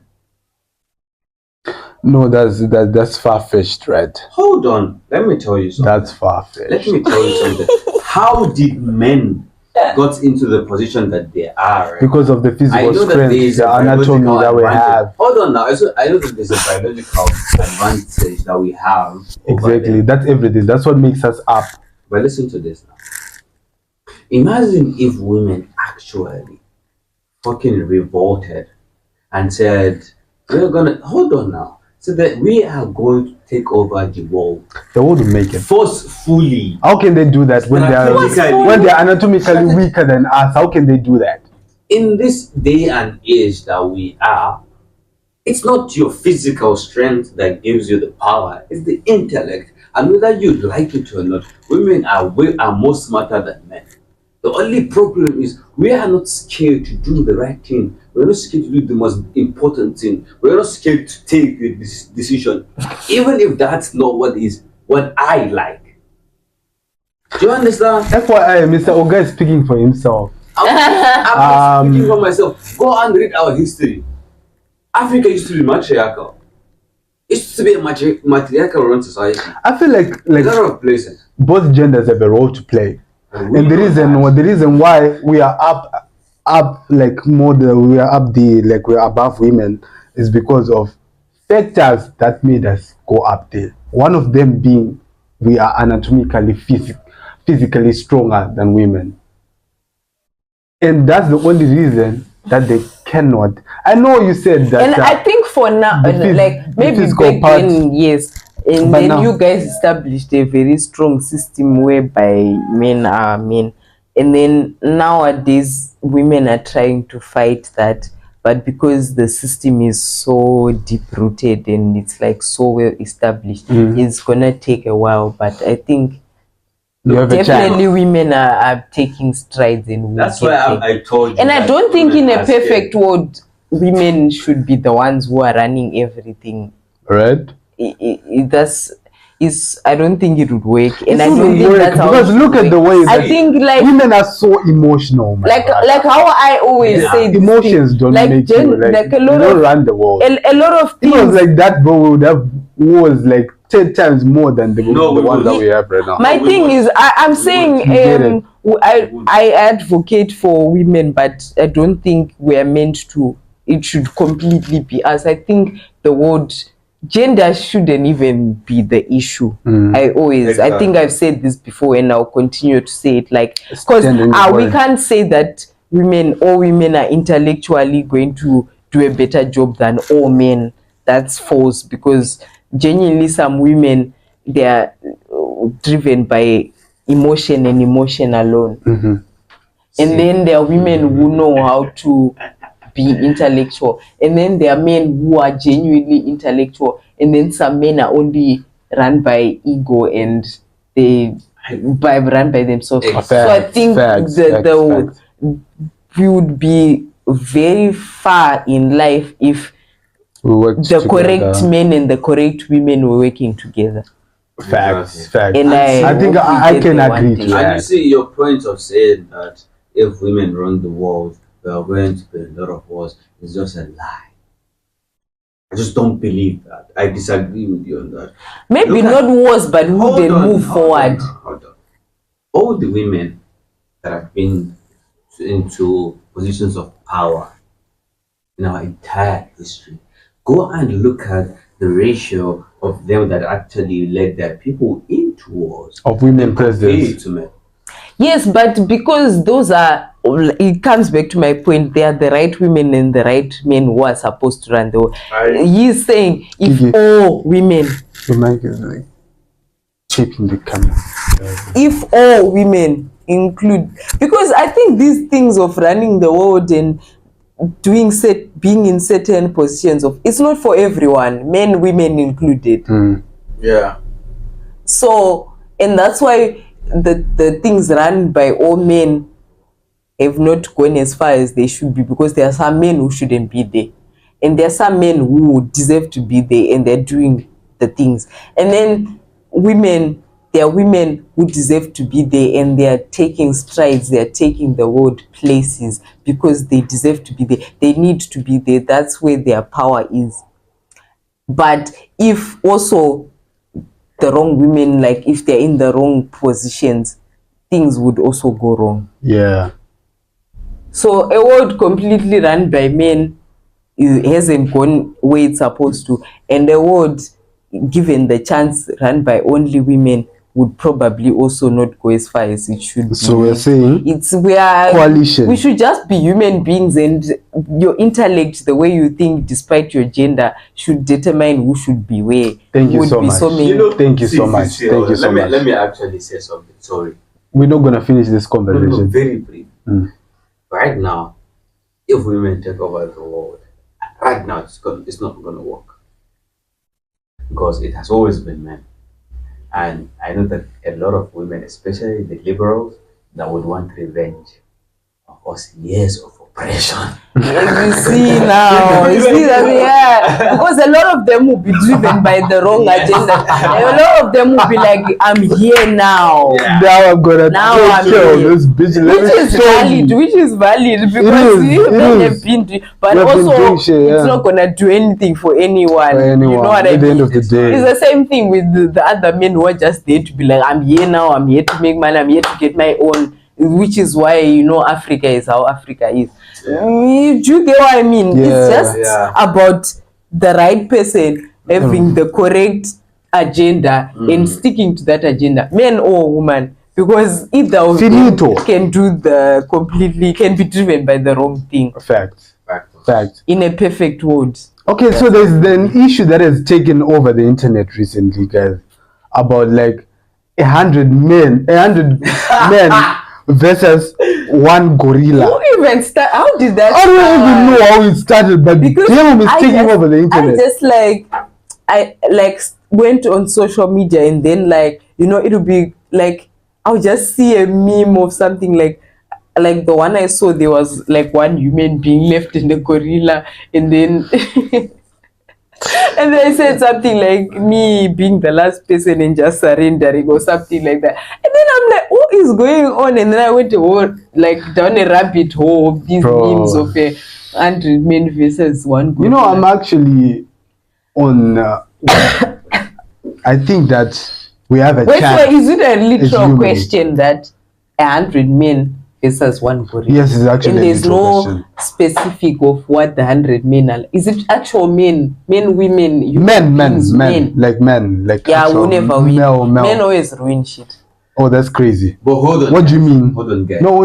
[SPEAKER 1] No, that's far fetched, right?
[SPEAKER 3] Hold on, let me tell you something.
[SPEAKER 1] That's far
[SPEAKER 3] Let
[SPEAKER 1] fetched.
[SPEAKER 3] me tell you something. How did men got into the position that they are? Right?
[SPEAKER 1] Because of the
[SPEAKER 3] I
[SPEAKER 1] physical
[SPEAKER 3] know that there
[SPEAKER 1] strength,
[SPEAKER 3] is
[SPEAKER 1] the
[SPEAKER 3] a
[SPEAKER 1] anatomy
[SPEAKER 3] biological
[SPEAKER 1] that we
[SPEAKER 3] advantage.
[SPEAKER 1] have.
[SPEAKER 3] Hold on now. I know that there's a biological advantage that we have. over
[SPEAKER 1] Exactly.
[SPEAKER 3] them.
[SPEAKER 1] That's everything. That's what makes us up.
[SPEAKER 3] But listen to this now. Imagine if women actually fucking revolted and said, "We're gonna hold on now." So that we are going to take over the world
[SPEAKER 1] The world will make it.
[SPEAKER 3] forcefully.
[SPEAKER 1] How can they do that when they are anatomically weaker than us? How can they do that?
[SPEAKER 3] In this day and age that we are, it's not your physical strength that gives you the power, it's the intellect. And whether you like it or not, women are more smarter than men. The only problem is we are not scared to do the right thing. We're not scared to do the most important thing. We're not scared to take this decision, even if that's not what I like. Do you understand?
[SPEAKER 1] FYI, Mr. Oga is speaking for himself.
[SPEAKER 3] I'm speaking for myself. Go and read our history. Africa used to be matriarchal. It used to be a matriarchal run society.
[SPEAKER 1] I feel like
[SPEAKER 3] A lot of places.
[SPEAKER 1] both genders have a role to play.
[SPEAKER 3] And
[SPEAKER 1] And the reason why we are up like more than we are up the like we're above women is because of factors that made us go up there. One of them being we are anatomically physically stronger than women. And that's the only reason that they cannot. I know you said that.
[SPEAKER 2] And I think for now,
[SPEAKER 1] the
[SPEAKER 2] maybe
[SPEAKER 1] physical
[SPEAKER 2] back
[SPEAKER 1] part-
[SPEAKER 2] then, yes. And
[SPEAKER 1] But
[SPEAKER 2] then
[SPEAKER 1] now-
[SPEAKER 2] you guys established a very strong system whereby men are men. And then nowadays, women are trying to fight that but because the system is so deep rooted and it's like so well established, it's gonna take a while. But I think
[SPEAKER 1] You have a chance.
[SPEAKER 2] definitely women are taking strides in.
[SPEAKER 3] That's why I told you.
[SPEAKER 2] And I
[SPEAKER 3] that
[SPEAKER 2] don't think in
[SPEAKER 3] women
[SPEAKER 2] a
[SPEAKER 3] are
[SPEAKER 2] perfect
[SPEAKER 3] scared.
[SPEAKER 2] world, women should be the ones who are running everything.
[SPEAKER 1] Right?
[SPEAKER 2] I don't think it would work, and
[SPEAKER 1] It
[SPEAKER 2] I don't
[SPEAKER 1] wouldn't
[SPEAKER 2] think
[SPEAKER 1] work
[SPEAKER 2] that's how.
[SPEAKER 1] because
[SPEAKER 2] it should
[SPEAKER 1] look at
[SPEAKER 2] work.
[SPEAKER 1] the way
[SPEAKER 2] I
[SPEAKER 1] that
[SPEAKER 2] think like
[SPEAKER 1] women are so emotional, man.
[SPEAKER 2] like how I always
[SPEAKER 3] Yeah.
[SPEAKER 2] say this
[SPEAKER 1] Emotions
[SPEAKER 2] thing,
[SPEAKER 1] don't
[SPEAKER 2] like
[SPEAKER 1] make you like
[SPEAKER 2] a lot
[SPEAKER 1] they don't
[SPEAKER 2] of
[SPEAKER 1] run the world.
[SPEAKER 2] a lot of
[SPEAKER 1] It was
[SPEAKER 2] things.
[SPEAKER 1] like that, but we would have wars like 10 times more than the
[SPEAKER 3] No, we
[SPEAKER 1] ones that
[SPEAKER 3] would.
[SPEAKER 1] we have right now.
[SPEAKER 2] My
[SPEAKER 3] we
[SPEAKER 2] thing
[SPEAKER 3] would.
[SPEAKER 2] is, I'm saying,
[SPEAKER 1] You get it.
[SPEAKER 2] I advocate for women, but I don't think we are meant to. It should completely be us. I think the word gender shouldn't even be the issue. I think I've said this before, and I'll continue to say it. Like, because
[SPEAKER 1] Stand in the
[SPEAKER 2] we
[SPEAKER 1] word.
[SPEAKER 2] can't say that all women are intellectually going to do a better job than all men. That's false, because genuinely some women, they are driven by emotion and emotion alone. And then there are women who know how to be intellectual, and then there are men who are genuinely intellectual, and then some men are only run by ego and they run by themselves. So I think
[SPEAKER 1] Facts.
[SPEAKER 2] we would be very far in life if
[SPEAKER 1] We worked
[SPEAKER 2] the
[SPEAKER 1] together.
[SPEAKER 2] correct men and the correct women were working together.
[SPEAKER 1] Facts.
[SPEAKER 2] And
[SPEAKER 1] I think
[SPEAKER 2] hope we
[SPEAKER 1] I
[SPEAKER 2] get
[SPEAKER 1] can
[SPEAKER 2] there one
[SPEAKER 1] agree
[SPEAKER 2] day.
[SPEAKER 1] to
[SPEAKER 3] And you
[SPEAKER 1] that.
[SPEAKER 3] see your point of saying that if women run the world, there are going to be a lot of wars. It's just a lie. I just don't believe that. I disagree with you on that.
[SPEAKER 2] Maybe
[SPEAKER 3] Look
[SPEAKER 2] not wars, but who
[SPEAKER 3] Hold
[SPEAKER 2] they
[SPEAKER 3] on,
[SPEAKER 2] move forward.
[SPEAKER 3] Hold on. All the women that have been into positions of power in our entire history, go and look at the ratio of them that actually led their people into wars.
[SPEAKER 1] Of women
[SPEAKER 3] And compare it
[SPEAKER 1] presidents.
[SPEAKER 3] to men.
[SPEAKER 2] Yes, but because those are, it comes back to my point, they are the right women and the right men who are supposed to run the world. He's saying if
[SPEAKER 1] Gigi.
[SPEAKER 2] all women,
[SPEAKER 1] The mic is like chipping the camera.
[SPEAKER 2] if all women include, because I think these things of running the world and being in certain positions of, it's not for everyone, men, women included.
[SPEAKER 3] Yeah.
[SPEAKER 2] So, and that's why the things run by all men have not gone as far as they should be, because there are some men who shouldn't be there, and there are some men who deserve to be there and they're doing the things. And then there are women who deserve to be there and they are taking strides, they are taking the world places because they deserve to be there, they need to be there. That's where their power is. But if also the wrong women, like if they're in the wrong positions, things would also go wrong.
[SPEAKER 1] Yeah.
[SPEAKER 2] So a world completely run by men hasn't gone where it's supposed to, and a world given the chance run by only women would probably also not go as far as it should be.
[SPEAKER 1] So we're saying coalition.
[SPEAKER 2] We should just be human beings, and your intellect, the way you think despite your gender, should determine who should be where.
[SPEAKER 1] Thank you so much. Thank you so much. Thank you so much.
[SPEAKER 3] Let me actually say something. Sorry.
[SPEAKER 1] We're not gonna finish this
[SPEAKER 3] No,
[SPEAKER 1] conversation.
[SPEAKER 3] very brief. Right now, if women take over the world, right now it's not gonna work, because it has always been men. And I know that a lot of women, especially the liberals, that would want revenge of us years of oppression.
[SPEAKER 2] You see now, you see that, yeah, because a lot of them will be driven by the wrong agenda. And a lot of them will be like, I'm here now.
[SPEAKER 3] Yeah.
[SPEAKER 1] Now I'm gonna
[SPEAKER 2] Now
[SPEAKER 1] take care
[SPEAKER 2] I'm
[SPEAKER 1] of
[SPEAKER 2] here.
[SPEAKER 1] this bitch. Let
[SPEAKER 2] Which
[SPEAKER 1] me
[SPEAKER 2] is
[SPEAKER 1] show
[SPEAKER 2] valid,
[SPEAKER 1] you.
[SPEAKER 2] because
[SPEAKER 1] It
[SPEAKER 2] men
[SPEAKER 1] is.
[SPEAKER 2] have been doing, but
[SPEAKER 1] We've been
[SPEAKER 2] also
[SPEAKER 1] doing shit, yeah.
[SPEAKER 2] it's not gonna do anything for anyone.
[SPEAKER 1] For anyone.
[SPEAKER 2] You know what I
[SPEAKER 1] At the
[SPEAKER 2] mean?
[SPEAKER 1] end of the day.
[SPEAKER 2] It's the same thing with the other men who are just there to be like, I'm here now, I'm here to make money, I'm here to get my own, which is why, you know, Africa is how Africa is. Do you get what I mean?
[SPEAKER 1] Yeah.
[SPEAKER 2] It's just about the right person having the correct agenda and sticking to that agenda, man or woman, because either of them can can be driven by the wrong thing.
[SPEAKER 1] Facts.
[SPEAKER 2] In a perfect world.
[SPEAKER 1] Okay, so there's an issue that has taken over the internet recently, guys, about like 100 men versus one gorilla.
[SPEAKER 2] Who even start? How did that?
[SPEAKER 1] I don't even know how it started, but
[SPEAKER 2] Because
[SPEAKER 1] damn, it's
[SPEAKER 2] I
[SPEAKER 1] taking
[SPEAKER 2] just-
[SPEAKER 1] over the internet.
[SPEAKER 2] I just I went on social media, and then it'll be like I'll just see a meme of something like the one I saw. There was like one human being left in the gorilla, and then and they said something like me being the last person and just surrendering or something like that. And then I'm like, what is going on? And then I went down a rabbit hole of these
[SPEAKER 1] Bro.
[SPEAKER 2] memes of 100 men versus one gorilla.
[SPEAKER 1] You know, I'm actually on. I think that we have a
[SPEAKER 2] Wait,
[SPEAKER 1] chance.
[SPEAKER 2] so is it a
[SPEAKER 1] as
[SPEAKER 2] literal
[SPEAKER 1] humans.
[SPEAKER 2] question that 100 men versus one gorilla?
[SPEAKER 1] Yes, it's actually
[SPEAKER 2] and
[SPEAKER 1] a
[SPEAKER 2] there's
[SPEAKER 1] literal
[SPEAKER 2] no
[SPEAKER 1] question.
[SPEAKER 2] specific of what the 100 men are. Is it actual men, women, human
[SPEAKER 1] Men,
[SPEAKER 2] beings,
[SPEAKER 1] like
[SPEAKER 2] Yeah,
[SPEAKER 1] actual
[SPEAKER 2] we never win.
[SPEAKER 1] male.
[SPEAKER 2] Men always ruin shit.
[SPEAKER 1] Oh, that's crazy.
[SPEAKER 3] But hold on.
[SPEAKER 1] What do you
[SPEAKER 3] guys.
[SPEAKER 1] mean?
[SPEAKER 3] Hold on, guys.
[SPEAKER 1] No,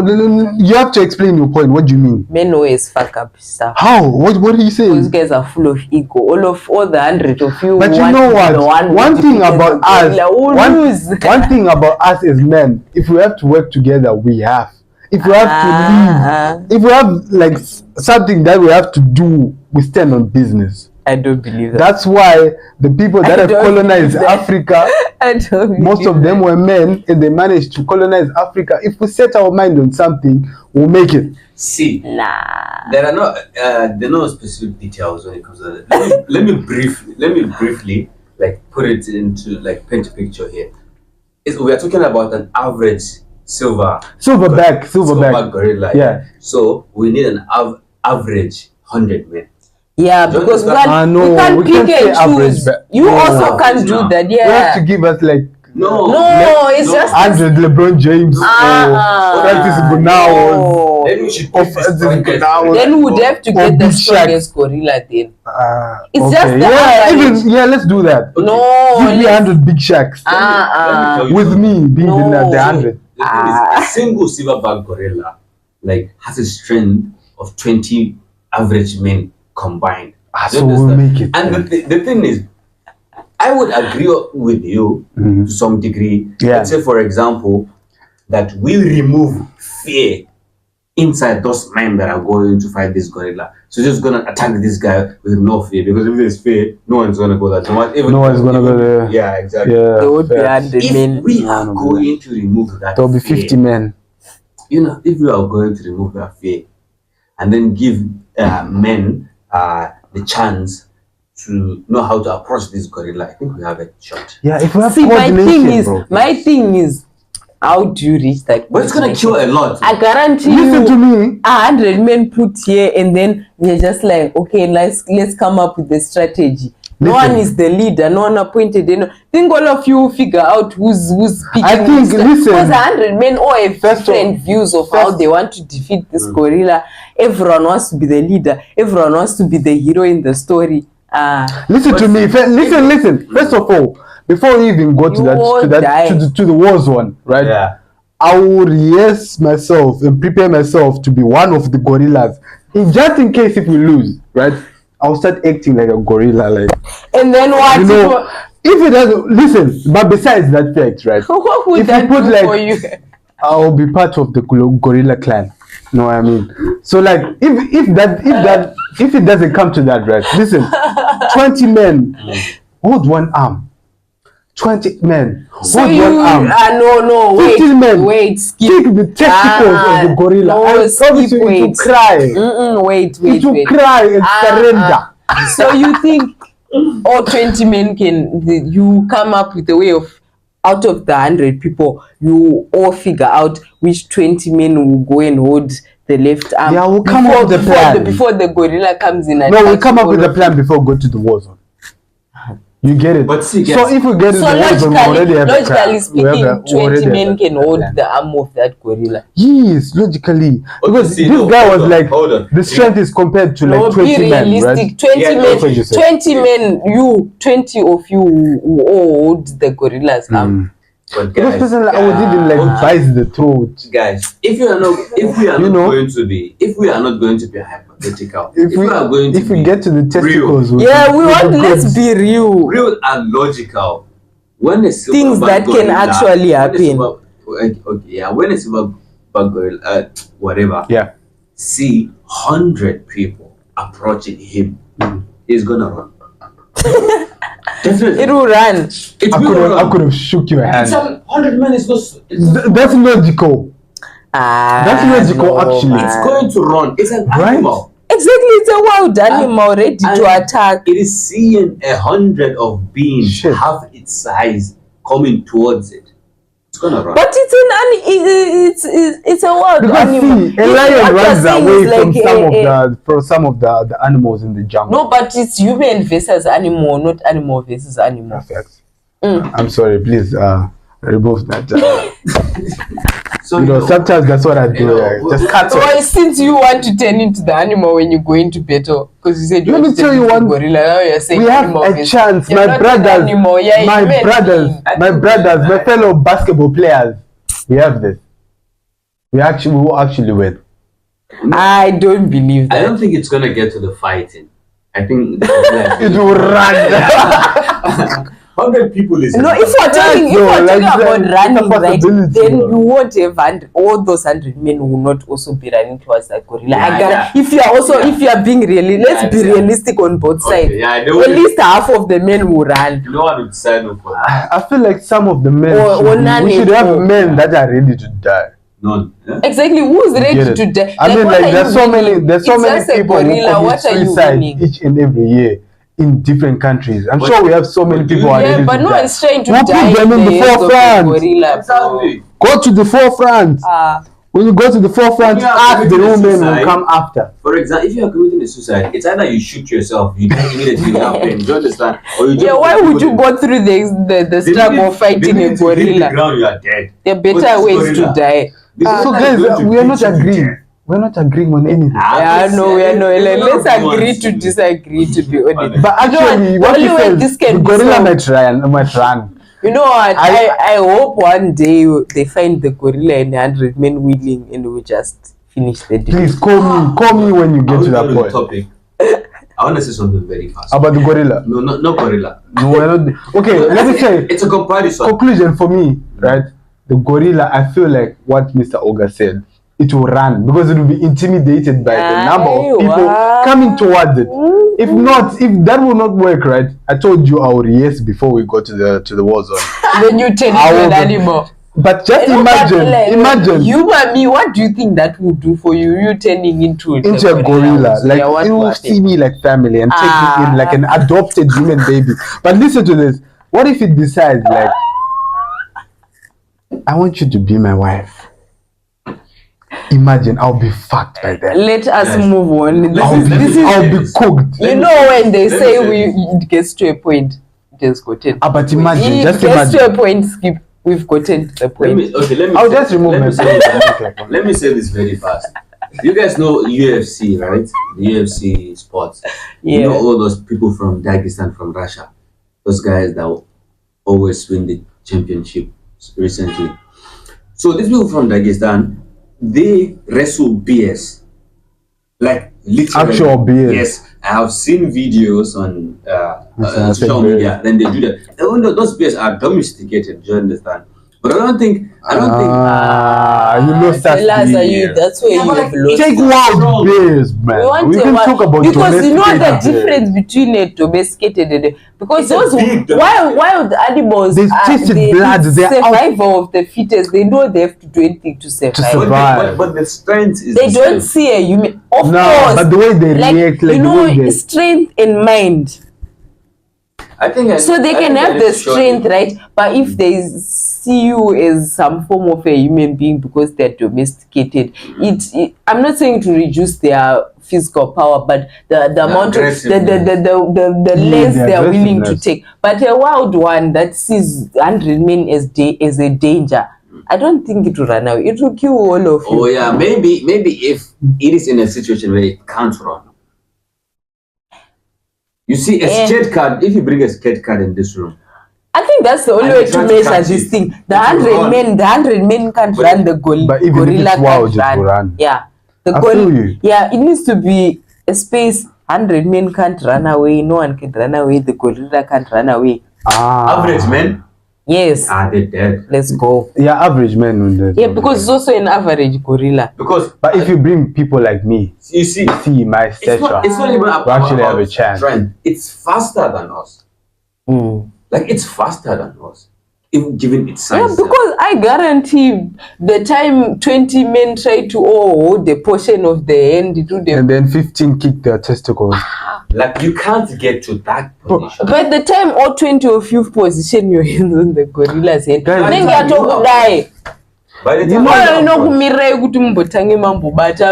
[SPEAKER 1] you have to explain your point. What do you mean?
[SPEAKER 2] Men always fuck up stuff.
[SPEAKER 1] How? What are you saying?
[SPEAKER 2] Those guys are full of ego. All the 100 of you.
[SPEAKER 1] But you
[SPEAKER 2] want
[SPEAKER 1] know
[SPEAKER 2] to be
[SPEAKER 1] what?
[SPEAKER 2] the
[SPEAKER 1] One
[SPEAKER 2] who
[SPEAKER 1] thing
[SPEAKER 2] defeated
[SPEAKER 1] about
[SPEAKER 2] the
[SPEAKER 1] us,
[SPEAKER 2] gorilla. Who lose?
[SPEAKER 1] one thing about us as men, if we have to work together, we have. If we have to leave, if we have like something that we have to do, we stand on business.
[SPEAKER 2] I don't believe that.
[SPEAKER 1] That's why the people that
[SPEAKER 2] I
[SPEAKER 1] have
[SPEAKER 2] don't
[SPEAKER 1] colonized
[SPEAKER 2] believe that.
[SPEAKER 1] Africa,
[SPEAKER 2] I don't
[SPEAKER 1] most
[SPEAKER 2] believe
[SPEAKER 1] of them
[SPEAKER 2] that.
[SPEAKER 1] were men, and they managed to colonize Africa. If we set our mind on something, we'll make it.
[SPEAKER 3] See,
[SPEAKER 2] Nah.
[SPEAKER 3] there are no specific details when it comes to that. Let me briefly put it into paint a picture here. We are talking about an average
[SPEAKER 1] Silverback
[SPEAKER 3] gorilla.
[SPEAKER 1] Yeah.
[SPEAKER 3] So we need an average 100 men.
[SPEAKER 2] Yeah,
[SPEAKER 3] Don't
[SPEAKER 2] because we
[SPEAKER 3] understand?
[SPEAKER 2] can't pick and choose. You
[SPEAKER 1] No.
[SPEAKER 2] also can't do
[SPEAKER 3] No.
[SPEAKER 2] that.
[SPEAKER 1] You have
[SPEAKER 2] Yeah.
[SPEAKER 1] to give us
[SPEAKER 2] No, it's just
[SPEAKER 1] 100 LeBron James or Francis Gunawos.
[SPEAKER 3] Then we should
[SPEAKER 1] Of
[SPEAKER 3] pick the
[SPEAKER 1] Francis
[SPEAKER 3] strongest
[SPEAKER 1] Gunawos.
[SPEAKER 3] gorilla.
[SPEAKER 2] Then we would have to
[SPEAKER 1] Or
[SPEAKER 2] get the
[SPEAKER 1] Big Shaq.
[SPEAKER 2] strongest gorilla then. It's
[SPEAKER 1] okay.
[SPEAKER 2] just the average.
[SPEAKER 1] Let's do that.
[SPEAKER 2] No,
[SPEAKER 1] Give me
[SPEAKER 2] let's-
[SPEAKER 1] 100 Big Shacks
[SPEAKER 3] Let me tell you
[SPEAKER 1] with
[SPEAKER 3] something.
[SPEAKER 1] me being
[SPEAKER 2] No.
[SPEAKER 1] the 100.
[SPEAKER 3] The thing is, a single silverback gorilla has a strength of 20 average men combined.
[SPEAKER 1] So
[SPEAKER 3] You
[SPEAKER 1] we'll
[SPEAKER 3] understand?
[SPEAKER 1] make it.
[SPEAKER 3] And the thing is, I would agree with you to some degree.
[SPEAKER 1] Yeah.
[SPEAKER 3] Let's say, for example, that we remove fear inside those men that are going to fight this gorilla. So just gonna attack this guy with no fear, because if there's fear, no one's gonna go there.
[SPEAKER 1] No one's gonna go there.
[SPEAKER 3] Yeah, exactly.
[SPEAKER 1] Yeah,
[SPEAKER 2] There would be
[SPEAKER 1] fair.
[SPEAKER 2] 100
[SPEAKER 3] If
[SPEAKER 2] men.
[SPEAKER 3] we are going to remove that
[SPEAKER 1] There'll be
[SPEAKER 3] fear,
[SPEAKER 1] 50 men.
[SPEAKER 3] if we are going to remove that fear and then give men the chance to know how to approach this gorilla, I think we have a shot.
[SPEAKER 1] Yeah, if we have
[SPEAKER 2] See,
[SPEAKER 1] coordination,
[SPEAKER 2] my thing is, how do you reach that?
[SPEAKER 3] But it's gonna kill a lot.
[SPEAKER 2] I guarantee
[SPEAKER 1] Listen to
[SPEAKER 2] you,
[SPEAKER 1] me.
[SPEAKER 2] 100 men put here, and then they're just like, okay, let's come up with the strategy. No
[SPEAKER 1] Listen.
[SPEAKER 2] one is the leader. No one appointed. Think all of you figure out who's picking.
[SPEAKER 1] I think, listen.
[SPEAKER 2] Because 100 men all have
[SPEAKER 1] First of-
[SPEAKER 2] different views of how they want to defeat this gorilla. Everyone wants to be the leader. Everyone wants to be the hero in the story.
[SPEAKER 1] Listen to me. Listen. First of all, before we even go to
[SPEAKER 2] You
[SPEAKER 1] that,
[SPEAKER 2] won't die.
[SPEAKER 1] to the war zone, right?
[SPEAKER 3] Yeah.
[SPEAKER 1] I will rehearse myself and prepare myself to be one of the gorillas. Just in case if we lose, right? I'll start acting like a gorilla,
[SPEAKER 2] And then what?
[SPEAKER 1] you know. If it doesn't listen, but besides that fact, right?
[SPEAKER 2] What would
[SPEAKER 1] if
[SPEAKER 2] that
[SPEAKER 1] you put
[SPEAKER 2] do
[SPEAKER 1] like,
[SPEAKER 2] for you?
[SPEAKER 1] I'll be part of the gorilla clan. Know what I mean? So if it doesn't come to that, right? Listen, 20 men hold one arm. 20 men
[SPEAKER 2] So
[SPEAKER 1] hold
[SPEAKER 2] you
[SPEAKER 1] one arm.
[SPEAKER 2] no
[SPEAKER 1] 15 men
[SPEAKER 2] wait skip
[SPEAKER 1] Kick the testicles of the gorilla.
[SPEAKER 2] no,
[SPEAKER 1] I promise
[SPEAKER 2] skip,
[SPEAKER 1] you, it will
[SPEAKER 2] wait.
[SPEAKER 1] cry.
[SPEAKER 2] wait
[SPEAKER 1] It will
[SPEAKER 2] wait
[SPEAKER 1] cry and surrender.
[SPEAKER 2] So you think all 20 men you come up with a way of, out of the 100 people, you all figure out which 20 men will go and hold the left arm?
[SPEAKER 1] Yeah, we'll come up with a plan.
[SPEAKER 2] Before the gorilla comes in and
[SPEAKER 1] No, we
[SPEAKER 2] attacks
[SPEAKER 1] come up
[SPEAKER 2] all
[SPEAKER 1] with a
[SPEAKER 2] of
[SPEAKER 1] plan before we go to the war zone. You get it?
[SPEAKER 3] But see,
[SPEAKER 1] so
[SPEAKER 3] guys,
[SPEAKER 1] if we get to
[SPEAKER 2] So
[SPEAKER 1] the war zone, we already have a
[SPEAKER 2] logically
[SPEAKER 1] plan. We
[SPEAKER 2] speaking,
[SPEAKER 1] have a- we
[SPEAKER 2] 20
[SPEAKER 1] already have
[SPEAKER 2] men
[SPEAKER 1] a
[SPEAKER 2] can hold
[SPEAKER 1] plan.
[SPEAKER 2] the arm of that gorilla.
[SPEAKER 1] Yes, logically. Because
[SPEAKER 3] see,
[SPEAKER 1] this
[SPEAKER 3] no,
[SPEAKER 1] guy
[SPEAKER 3] hold
[SPEAKER 1] was
[SPEAKER 3] on,
[SPEAKER 1] like,
[SPEAKER 3] hold on.
[SPEAKER 1] the strength is compared to
[SPEAKER 2] No,
[SPEAKER 1] like 20
[SPEAKER 2] be
[SPEAKER 1] men,
[SPEAKER 2] realistic.
[SPEAKER 1] right?
[SPEAKER 2] 20
[SPEAKER 3] Yeah,
[SPEAKER 2] men,
[SPEAKER 3] that's what
[SPEAKER 1] you said.
[SPEAKER 2] 20 men, 20 of you who all hold the gorilla's arm.
[SPEAKER 3] But
[SPEAKER 1] Because
[SPEAKER 3] guys,
[SPEAKER 1] personally, I would even like bite the throat.
[SPEAKER 3] guys, if we are not going to be hypothetical,
[SPEAKER 1] If we
[SPEAKER 3] are going to be
[SPEAKER 1] get to the testicles,
[SPEAKER 3] real,
[SPEAKER 2] Yeah, we want,
[SPEAKER 1] will
[SPEAKER 2] let's be real.
[SPEAKER 3] real and logical, when a
[SPEAKER 2] Things
[SPEAKER 3] silverback
[SPEAKER 2] that can
[SPEAKER 3] gorilla-
[SPEAKER 2] actually
[SPEAKER 3] when a
[SPEAKER 2] happen.
[SPEAKER 3] silver- okay, yeah, when a silverback gorilla, whatever,
[SPEAKER 1] Yeah.
[SPEAKER 3] see 100 people approaching him, he's gonna run. Definitely.
[SPEAKER 2] It will run.
[SPEAKER 3] It
[SPEAKER 1] I
[SPEAKER 3] will run.
[SPEAKER 1] could have shook your hand.
[SPEAKER 3] It's 100 men. It's not.
[SPEAKER 1] That's logical. That's logical,
[SPEAKER 2] no,
[SPEAKER 1] actually.
[SPEAKER 2] man.
[SPEAKER 3] It's going to run. It's an
[SPEAKER 1] Right?
[SPEAKER 3] animal.
[SPEAKER 2] Exactly, it's a wild animal ready to
[SPEAKER 3] And
[SPEAKER 2] attack.
[SPEAKER 3] It is seeing 100 of beings
[SPEAKER 1] Shit.
[SPEAKER 3] half its size coming towards it. It's gonna run.
[SPEAKER 2] But it's a wild
[SPEAKER 1] Because
[SPEAKER 2] animal.
[SPEAKER 1] see, a lion
[SPEAKER 2] What you're
[SPEAKER 1] runs
[SPEAKER 2] saying
[SPEAKER 1] away
[SPEAKER 2] is like
[SPEAKER 1] from some of the animals in the jungle.
[SPEAKER 2] No, but it's human versus animal, not animal versus animal.
[SPEAKER 1] Perfect. I'm sorry, please remove that.
[SPEAKER 3] So
[SPEAKER 1] Sometimes that's what I do. Just cut
[SPEAKER 2] So
[SPEAKER 1] it.
[SPEAKER 2] since you want to turn into the animal when you go into battle, because you said you
[SPEAKER 1] Let
[SPEAKER 2] want
[SPEAKER 1] me
[SPEAKER 2] to
[SPEAKER 1] tell
[SPEAKER 2] turn
[SPEAKER 1] you
[SPEAKER 2] into
[SPEAKER 1] one-
[SPEAKER 2] gorilla, now you're saying
[SPEAKER 1] We have
[SPEAKER 2] animal
[SPEAKER 1] a
[SPEAKER 2] versus-
[SPEAKER 1] chance.
[SPEAKER 2] You're
[SPEAKER 1] My
[SPEAKER 2] not an
[SPEAKER 1] brothers,
[SPEAKER 2] animal, you're a
[SPEAKER 1] my
[SPEAKER 2] human
[SPEAKER 1] brothers,
[SPEAKER 2] being.
[SPEAKER 1] my fellow basketball players. We have this. We will actually win.
[SPEAKER 2] I don't believe
[SPEAKER 3] I
[SPEAKER 2] that.
[SPEAKER 3] don't think it's gonna get to the fighting. I think
[SPEAKER 1] It will run.
[SPEAKER 3] 100 people is
[SPEAKER 2] No, if we're talking,
[SPEAKER 1] no,
[SPEAKER 2] about
[SPEAKER 1] it's a
[SPEAKER 2] running, right,
[SPEAKER 1] possibility,
[SPEAKER 2] then
[SPEAKER 1] no.
[SPEAKER 2] you won't have, and all those 100 men will not also be running towards that gorilla.
[SPEAKER 3] Yeah.
[SPEAKER 2] If you are also,
[SPEAKER 3] Yeah.
[SPEAKER 2] if you are being realistic, let's be
[SPEAKER 3] Yeah.
[SPEAKER 2] realistic on both sides.
[SPEAKER 3] Okay, yeah, I
[SPEAKER 2] At
[SPEAKER 3] know.
[SPEAKER 2] least half of the men will run.
[SPEAKER 3] No one would sign up for that.
[SPEAKER 1] I feel like some of the men
[SPEAKER 2] Or none
[SPEAKER 1] we should
[SPEAKER 2] at
[SPEAKER 1] have
[SPEAKER 2] all.
[SPEAKER 1] men that are ready to die.
[SPEAKER 3] None. Yeah?
[SPEAKER 2] Exactly, who's ready
[SPEAKER 1] Get it?
[SPEAKER 2] to die?
[SPEAKER 1] I mean,
[SPEAKER 2] what
[SPEAKER 1] like
[SPEAKER 2] are
[SPEAKER 1] there's
[SPEAKER 2] you
[SPEAKER 1] so many,
[SPEAKER 2] winning?
[SPEAKER 1] there's so
[SPEAKER 2] It's
[SPEAKER 1] many
[SPEAKER 2] just a
[SPEAKER 1] people who
[SPEAKER 2] gorilla.
[SPEAKER 1] commit
[SPEAKER 2] What are you
[SPEAKER 1] suicide
[SPEAKER 2] winning?
[SPEAKER 1] each and every year in different countries. I'm
[SPEAKER 3] But-
[SPEAKER 1] sure we have so many
[SPEAKER 3] but do
[SPEAKER 1] people
[SPEAKER 3] you-
[SPEAKER 1] who are
[SPEAKER 2] Yeah,
[SPEAKER 1] ready
[SPEAKER 2] but
[SPEAKER 1] to
[SPEAKER 2] no
[SPEAKER 1] die.
[SPEAKER 2] one's trying to
[SPEAKER 1] Who
[SPEAKER 2] die
[SPEAKER 1] put them in the
[SPEAKER 2] hands of
[SPEAKER 1] forefront?
[SPEAKER 2] gorilla.
[SPEAKER 3] Exactly.
[SPEAKER 1] Go to the forefront. When you go to the forefront,
[SPEAKER 3] Yeah,
[SPEAKER 1] ask the
[SPEAKER 3] committing
[SPEAKER 1] women
[SPEAKER 3] suicide.
[SPEAKER 1] will come after.
[SPEAKER 3] For example, if you are committing a suicide, it's either you shoot yourself, you die immediately without pain. Do you understand? Or you
[SPEAKER 2] Yeah,
[SPEAKER 3] just
[SPEAKER 2] why would you go through the struggle of fighting a
[SPEAKER 3] The
[SPEAKER 2] gorilla?
[SPEAKER 3] ground, you are dead.
[SPEAKER 2] There are
[SPEAKER 3] But
[SPEAKER 2] better
[SPEAKER 3] this
[SPEAKER 2] ways to
[SPEAKER 3] gorilla-
[SPEAKER 2] die.
[SPEAKER 3] the
[SPEAKER 1] So
[SPEAKER 3] gorilla is
[SPEAKER 1] guys,
[SPEAKER 3] going to
[SPEAKER 1] we are
[SPEAKER 3] beat
[SPEAKER 1] not
[SPEAKER 3] you to
[SPEAKER 1] agreeing.
[SPEAKER 3] death.
[SPEAKER 1] We're not agreeing on anything.
[SPEAKER 2] Yeah, no, we are no. Let's agree
[SPEAKER 3] Honest.
[SPEAKER 2] to disagree, to be honest.
[SPEAKER 1] But actually,
[SPEAKER 2] the
[SPEAKER 1] what
[SPEAKER 2] only
[SPEAKER 1] he
[SPEAKER 2] way
[SPEAKER 1] says,
[SPEAKER 2] this can
[SPEAKER 1] the
[SPEAKER 2] be
[SPEAKER 1] gorilla
[SPEAKER 2] solved-
[SPEAKER 1] might run.
[SPEAKER 2] You know what?
[SPEAKER 1] I-
[SPEAKER 2] I hope one day they find the gorilla and 100 men willing and we just finish the deal.
[SPEAKER 1] Please call me when you get to that point.
[SPEAKER 3] Topic. I want to say something very fast.
[SPEAKER 1] About the gorilla.
[SPEAKER 3] No, not gorilla.
[SPEAKER 1] No, we're not. Okay, let me say.
[SPEAKER 3] It's a comparison.
[SPEAKER 1] Conclusion for me, right? The gorilla, I feel like what Mr. Oga said, it will run because it will be intimidated by the number of people
[SPEAKER 2] Aiwa.
[SPEAKER 1] coming towards it. If not, if that will not work, right? I told you I would yes before we go to the war zone.
[SPEAKER 2] Then you turn
[SPEAKER 1] I
[SPEAKER 2] into an
[SPEAKER 1] will-
[SPEAKER 2] animal.
[SPEAKER 1] But just
[SPEAKER 2] You know, but like,
[SPEAKER 1] imagine
[SPEAKER 2] You and me, what do you think that would do for you? You turning into the
[SPEAKER 1] a gorilla, like
[SPEAKER 2] Yeah, what
[SPEAKER 1] it will
[SPEAKER 2] happen?
[SPEAKER 1] see me like family and take me in like an adopted human baby. But listen to this. What if it decides like, I want you to be my wife? Imagine I'll be fucked by then.
[SPEAKER 2] Let us
[SPEAKER 3] Yes.
[SPEAKER 2] move on.
[SPEAKER 1] I'll be cooked.
[SPEAKER 2] You know when they
[SPEAKER 3] let me
[SPEAKER 2] say
[SPEAKER 3] say
[SPEAKER 2] it gets to a point, it has gotten.
[SPEAKER 1] But imagine,
[SPEAKER 2] It
[SPEAKER 1] just
[SPEAKER 2] gets to a
[SPEAKER 1] imagine.
[SPEAKER 2] point, Skip. We've gotten to the point.
[SPEAKER 1] I'll just remove
[SPEAKER 3] let me
[SPEAKER 1] myself.
[SPEAKER 3] say- Let me say this very fast. You guys know UFC, right? The UFC sports. You know
[SPEAKER 2] Yeah.
[SPEAKER 3] all those people from Dagestan, from Russia. Those guys that always win the championship recently. So these people from Dagestan, they wrestle bears. Like literally.
[SPEAKER 1] Actual bears.
[SPEAKER 3] Yes. I have seen videos on
[SPEAKER 1] I said
[SPEAKER 3] social
[SPEAKER 1] bears.
[SPEAKER 3] media. Then they do that. Even though those bears are domesticated, do you understand? But I don't think
[SPEAKER 1] You lost that
[SPEAKER 2] Tell us,
[SPEAKER 1] beer.
[SPEAKER 2] that's where
[SPEAKER 3] Yeah,
[SPEAKER 2] you
[SPEAKER 3] but
[SPEAKER 2] have
[SPEAKER 3] like,
[SPEAKER 2] lost.
[SPEAKER 1] Take wild bears, man. We
[SPEAKER 2] a
[SPEAKER 1] can
[SPEAKER 2] wild-
[SPEAKER 1] talk about
[SPEAKER 2] because you know the
[SPEAKER 1] domesticated bears.
[SPEAKER 2] difference between a domesticated and because
[SPEAKER 3] It's a
[SPEAKER 2] those
[SPEAKER 3] big
[SPEAKER 2] wild animals
[SPEAKER 1] They've tasted blood,
[SPEAKER 2] it's
[SPEAKER 1] they're out-
[SPEAKER 2] survival of the fittest. They know they have to do anything to survive.
[SPEAKER 1] survive.
[SPEAKER 3] But the strength is
[SPEAKER 2] They
[SPEAKER 3] the
[SPEAKER 2] don't
[SPEAKER 3] same.
[SPEAKER 2] see a human. Of
[SPEAKER 1] No,
[SPEAKER 2] course,
[SPEAKER 1] but the way they
[SPEAKER 2] like,
[SPEAKER 1] react, like
[SPEAKER 2] you
[SPEAKER 1] the
[SPEAKER 2] know,
[SPEAKER 1] way they-
[SPEAKER 2] strength and mind.
[SPEAKER 3] I think
[SPEAKER 2] So they can have the strength, right? But if they see you as some form of a human being because they're domesticated, I'm not saying to reduce their physical power, but the amount of the length
[SPEAKER 1] the
[SPEAKER 2] they're willing to
[SPEAKER 1] aggressiveness.
[SPEAKER 2] take. But a wild one that sees 100 men as a danger, I don't think it will run away. It will kill all of you.
[SPEAKER 3] Oh yeah, maybe if it is in a situation where it can't run. You see, a scared cat. If you bring a scared cat in this room,
[SPEAKER 2] I think that's the only
[SPEAKER 3] And
[SPEAKER 2] way
[SPEAKER 3] they
[SPEAKER 2] to
[SPEAKER 3] try to
[SPEAKER 2] measure
[SPEAKER 3] catch
[SPEAKER 2] this
[SPEAKER 3] it.
[SPEAKER 2] thing. The
[SPEAKER 3] It will
[SPEAKER 2] 100 men can't
[SPEAKER 3] But-
[SPEAKER 2] run the
[SPEAKER 1] but even if
[SPEAKER 2] gorilla
[SPEAKER 1] it's wild,
[SPEAKER 2] can't
[SPEAKER 1] it will run.
[SPEAKER 2] Yeah,
[SPEAKER 1] I feel you.
[SPEAKER 2] Yeah, it needs to be a space. 100 men can't run away. No one can run away. The gorilla can't run away.
[SPEAKER 3] average man.
[SPEAKER 2] Yes.
[SPEAKER 3] They're dead.
[SPEAKER 2] Let's go.
[SPEAKER 1] Yeah, average men.
[SPEAKER 2] Yeah, because it's also an average gorilla.
[SPEAKER 3] Because,
[SPEAKER 1] but if you bring people like me,
[SPEAKER 3] you see
[SPEAKER 1] my stature,
[SPEAKER 3] it's not even
[SPEAKER 1] we actually have a
[SPEAKER 3] about
[SPEAKER 1] chance.
[SPEAKER 3] strength. It's faster than us. Like, it's faster than us, even given its size.
[SPEAKER 2] Yeah, because I guarantee the time 20 men try to hold the portion of the hand to the
[SPEAKER 1] and then 15 kick their testicles.
[SPEAKER 3] Like, you can't get to that position.
[SPEAKER 2] by the time all 20 of you position your hands on the gorilla's head,
[SPEAKER 1] Guys,
[SPEAKER 2] then you are to die.
[SPEAKER 3] By the time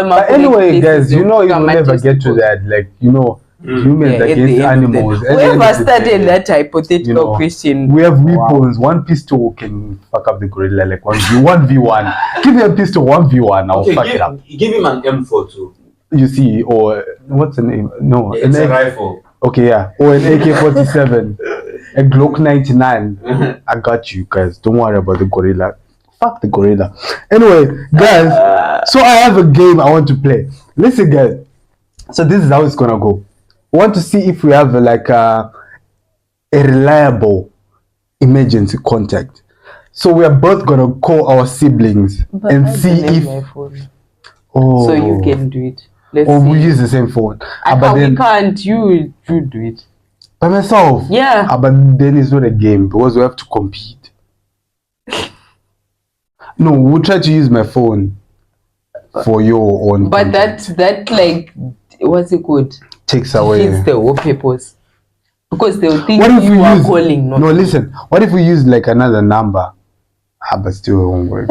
[SPEAKER 1] But anyway, guys, you know, you will never get to that. Like, you know, humans
[SPEAKER 2] at the
[SPEAKER 1] against
[SPEAKER 2] end of the
[SPEAKER 1] animals.
[SPEAKER 2] day.
[SPEAKER 1] At the end
[SPEAKER 2] Whoever
[SPEAKER 1] of the
[SPEAKER 2] started
[SPEAKER 1] day,
[SPEAKER 2] that hypothetical
[SPEAKER 1] you know,
[SPEAKER 2] question,
[SPEAKER 1] we have weapons. One pistol can fuck up the gorilla. Like 1v1. Give me a pistol, 1v1. I'll fuck it up.
[SPEAKER 3] Give him an M4 too.
[SPEAKER 1] You see, or what's the name? No,
[SPEAKER 3] It's a rifle.
[SPEAKER 1] Okay, yeah, or an AK-47, a Glock 99. I got you guys. Don't worry about the gorilla. Fuck the gorilla. Anyway, guys, so I have a game I want to play. Listen, guys. So this is how it's gonna go. I want to see if we have like a reliable emergency contact. So we are both gonna call our siblings and see if.
[SPEAKER 2] So you can do it. Let's
[SPEAKER 1] or
[SPEAKER 2] see.
[SPEAKER 1] we use the same phone.
[SPEAKER 2] But we can't. You do it.
[SPEAKER 1] By myself.
[SPEAKER 2] Yeah.
[SPEAKER 1] But then it's not a game because we have to compete. No, we'll try to use my phone for your own.
[SPEAKER 2] But
[SPEAKER 1] contact.
[SPEAKER 2] that like, what's it called?
[SPEAKER 1] Takes away.
[SPEAKER 2] It's the whole purpose. Because they'll think
[SPEAKER 1] What if
[SPEAKER 2] you
[SPEAKER 1] we
[SPEAKER 2] are
[SPEAKER 1] use,
[SPEAKER 2] calling.
[SPEAKER 1] No, listen. What if we use like another number? But still it won't work.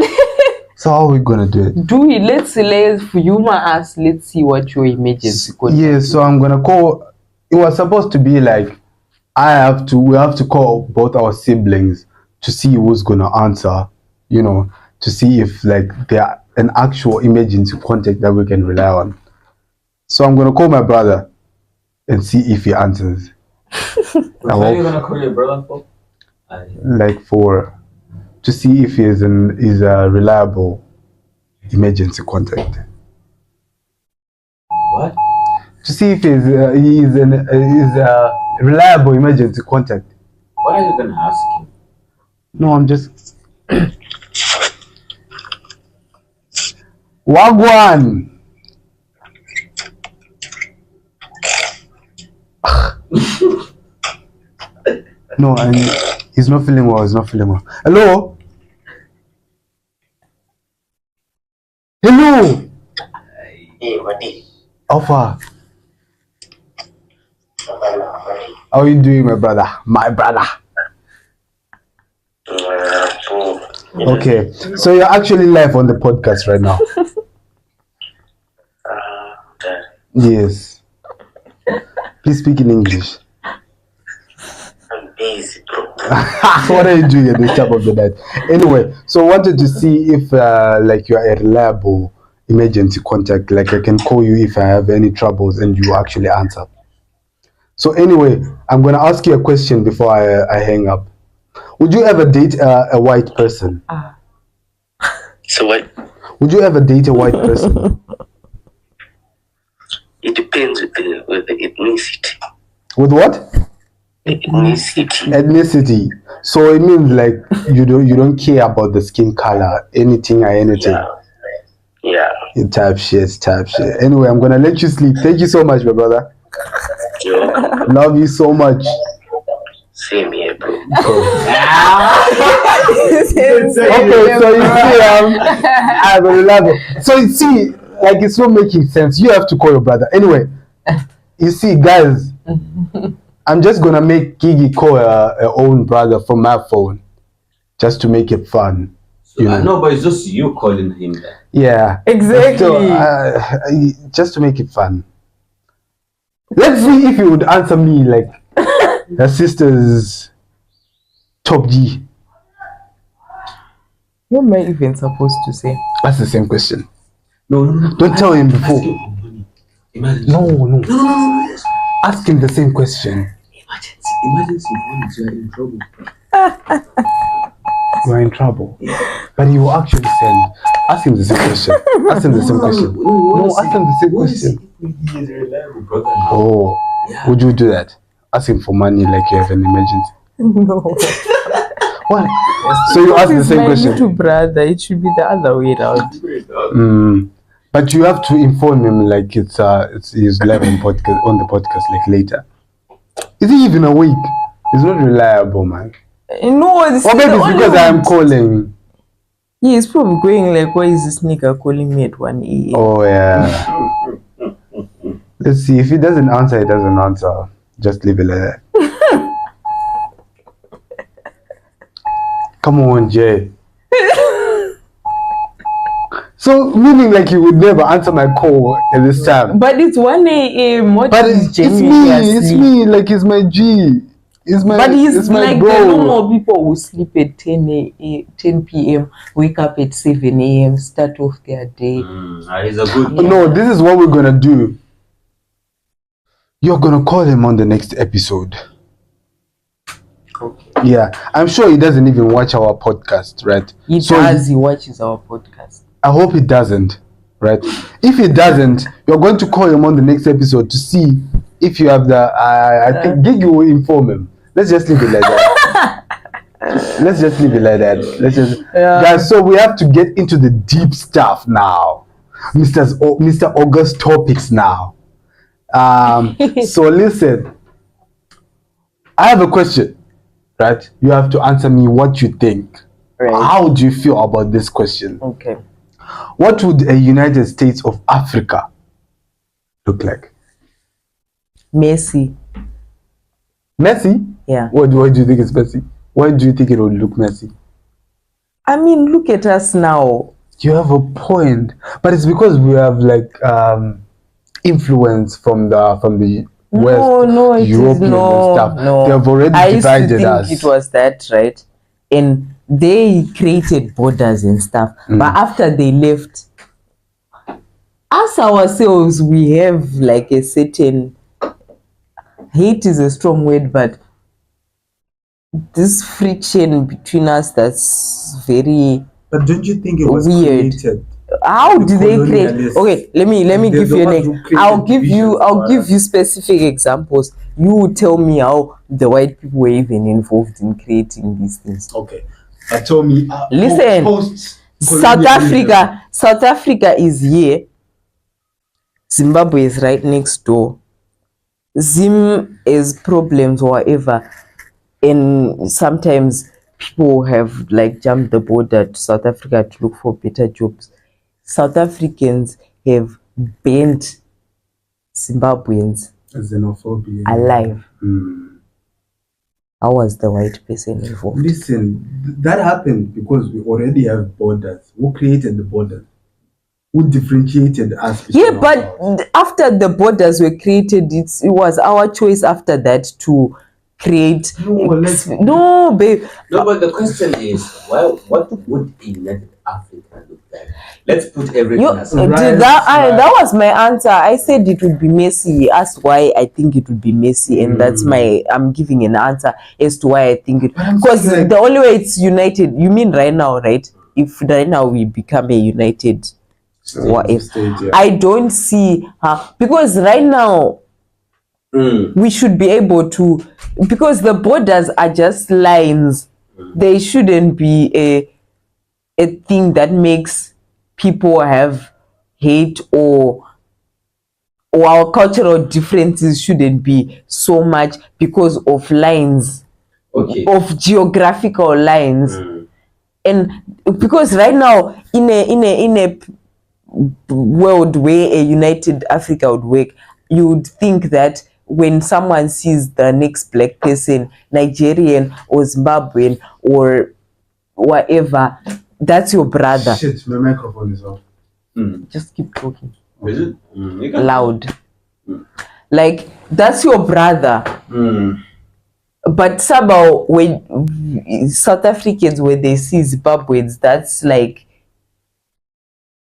[SPEAKER 1] So how are we gonna do it?
[SPEAKER 2] Do it. Let's humor us. Let's see what your emergency contact.
[SPEAKER 1] Yeah, so I'm gonna call. It was supposed to be like we have to call both our siblings to see who's gonna answer, you know, to see if like they're an actual emergency contact that we can rely on. So I'm gonna call my brother and see if he answers.
[SPEAKER 3] What are you gonna call your brother for?
[SPEAKER 1] Like to see if he's a reliable emergency contact.
[SPEAKER 3] What?
[SPEAKER 1] To see if he's a reliable emergency contact.
[SPEAKER 3] What are you gonna ask him?
[SPEAKER 1] No, I'm just. Wagwan. No, he's not feeling well. Hello. Hello.
[SPEAKER 5] Hey, buddy.
[SPEAKER 1] Alpha. How are you doing, my brother? Okay, so you're actually live on the podcast right now.
[SPEAKER 5] Okay.
[SPEAKER 1] Yes. Please speak in English.
[SPEAKER 5] I'm busy, bro.
[SPEAKER 1] What are you doing at this time of the night? Anyway, so I wanted to see if like you are a reliable emergency contact. Like I can call you if I have any troubles and you actually answer. So anyway, I'm gonna ask you a question before I hang up. Would you ever date a white person?
[SPEAKER 5] So what?
[SPEAKER 1] Would you ever date a white person?
[SPEAKER 5] It depends with the ethnicity.
[SPEAKER 1] With what? Ethnicity. So it means like you don't care about the skin color, anything.
[SPEAKER 5] Yeah.
[SPEAKER 1] You type shit. Anyway, I'm gonna let you sleep. Thank you so much, my brother.
[SPEAKER 5] You're welcome.
[SPEAKER 1] Love you so much.
[SPEAKER 5] Same here, bro.
[SPEAKER 1] Okay, so you see, I'm reliable. So you see, like it's not making sense. You have to call your brother. Anyway, you see, guys, I'm just gonna make Gigi call her own brother from my phone, just to make it fun. You know?
[SPEAKER 3] No, but it's just you calling him there.
[SPEAKER 1] Yeah,
[SPEAKER 2] Exactly.
[SPEAKER 1] So, just to make it fun. Let's see if you would answer me like her sister's top G.
[SPEAKER 2] What am I even supposed to say?
[SPEAKER 1] That's the same question.
[SPEAKER 3] No.
[SPEAKER 1] Don't tell him before.
[SPEAKER 3] Emergency.
[SPEAKER 1] No.
[SPEAKER 3] No. Yes.
[SPEAKER 1] Ask him the same question.
[SPEAKER 3] Emergency phones, you are in trouble.
[SPEAKER 1] You are in trouble. But he will actually send. Ask him the same question. No, ask him the same question.
[SPEAKER 3] He is a reliable brother now.
[SPEAKER 1] Oh,
[SPEAKER 3] Yeah.
[SPEAKER 1] would you do that? Ask him for money like you have an emergency.
[SPEAKER 2] No.
[SPEAKER 1] What? So you asked the
[SPEAKER 2] He's
[SPEAKER 1] same
[SPEAKER 2] my
[SPEAKER 1] question.
[SPEAKER 2] little brother. It should be the other way around.
[SPEAKER 1] But you have to inform him like it's he's live on the podcast like later. Is he even awake? He's not reliable, man.
[SPEAKER 2] No, this
[SPEAKER 1] Or
[SPEAKER 2] is
[SPEAKER 1] maybe
[SPEAKER 2] the
[SPEAKER 1] it's
[SPEAKER 2] only
[SPEAKER 1] because I am
[SPEAKER 2] one.
[SPEAKER 1] calling.
[SPEAKER 2] He is probably going like, why is this nigga calling me at 1 a.m.?
[SPEAKER 1] Oh yeah. Let's see. If he doesn't answer, he doesn't answer. Just leave it like that. Come on, Jay. So meaning like he would never answer my call at this time.
[SPEAKER 2] But it's 1 a.m. What
[SPEAKER 1] But
[SPEAKER 2] is
[SPEAKER 1] it's
[SPEAKER 2] genuinely
[SPEAKER 1] me. It's
[SPEAKER 2] asleep?
[SPEAKER 1] me. Like he's my G.
[SPEAKER 2] But he's
[SPEAKER 1] it's my
[SPEAKER 2] like
[SPEAKER 1] bro.
[SPEAKER 2] the normal people who sleep at 10 p.m., wake up at 7 a.m., start off their day.
[SPEAKER 3] He's a good
[SPEAKER 2] Yeah.
[SPEAKER 1] No, this is what we're gonna do. You're gonna call him on the next episode.
[SPEAKER 3] Okay.
[SPEAKER 1] Yeah, I'm sure he doesn't even watch our podcast, right?
[SPEAKER 2] He does, he watches our podcast.
[SPEAKER 1] I hope he doesn't, right? If he doesn't, you're going to call him on the next episode to see if you have the. I think Gigi will inform him. Let's just leave it like that. Let's just leave it like that. Guys. So we have to get into the deep stuff now, Mr. August topics now. So listen, I have a question, right? You have to answer me what you think.
[SPEAKER 2] Right.
[SPEAKER 1] How do you feel about this question?
[SPEAKER 2] Okay.
[SPEAKER 1] What would a United States of Africa look like?
[SPEAKER 2] Messy.
[SPEAKER 1] Messy?
[SPEAKER 2] Yeah.
[SPEAKER 1] Why do you think it's messy? Why do you think it would look messy?
[SPEAKER 2] I mean, look at us now.
[SPEAKER 1] You have a point, but it's because we have like influence from the West,
[SPEAKER 2] No, it
[SPEAKER 1] European
[SPEAKER 2] is
[SPEAKER 1] and stuff.
[SPEAKER 2] no.
[SPEAKER 1] They have already
[SPEAKER 2] I used to
[SPEAKER 1] divided
[SPEAKER 2] think
[SPEAKER 1] us.
[SPEAKER 2] it was that, right? And they created borders and stuff. But after they left, us ourselves, we have like a certain, hate is a strong word, but this friction between us that's very
[SPEAKER 1] But don't you think it was
[SPEAKER 2] weird.
[SPEAKER 1] created?
[SPEAKER 2] How
[SPEAKER 1] The
[SPEAKER 2] did they create?
[SPEAKER 1] colonialists.
[SPEAKER 2] Okay, let me
[SPEAKER 1] They're
[SPEAKER 2] give
[SPEAKER 1] the
[SPEAKER 2] you
[SPEAKER 1] ones who created
[SPEAKER 2] I'll give
[SPEAKER 1] divisions for
[SPEAKER 2] you specific examples. You tell me how the white people were even involved in creating these things.
[SPEAKER 1] Okay, tell me.
[SPEAKER 2] Listen, South Africa is here. Zimbabwe is right next door. Zim is problems or whatever, and sometimes people have like jumped the border to South Africa to look for better jobs. South Africans have banned Zimbabweans
[SPEAKER 1] Xenophobia.
[SPEAKER 2] alive. How was the white person involved?
[SPEAKER 1] Listen, that happened because we already have borders. Who created the borders? Who differentiated us?
[SPEAKER 2] Yeah, but after the borders were created, it was our choice after that to create. No, babe.
[SPEAKER 3] No, but the question is, what would a United Africa look like? Let's put everything aside.
[SPEAKER 2] That was my answer. I said it would be messy. He asked why I think it would be messy, and I'm giving an answer as to why I think it. Because the only way it's united. You mean right now, right? If right now we become a united, what if? I don't see how, because right now we should be able to, because the borders are just lines. They shouldn't be a thing that makes people have hate, or our cultural differences shouldn't be so much because of lines, of geographical lines. And because right now in a world where a united Africa would work, you would think that when someone sees the next black person, Nigerian or Zimbabwean or whatever, that's your brother.
[SPEAKER 1] Shit, my microphone is off.
[SPEAKER 2] Just keep talking.
[SPEAKER 3] Is it?
[SPEAKER 2] Loud. Like, that's your brother. But somehow when South Africans, when they see Zimbabweans, that's like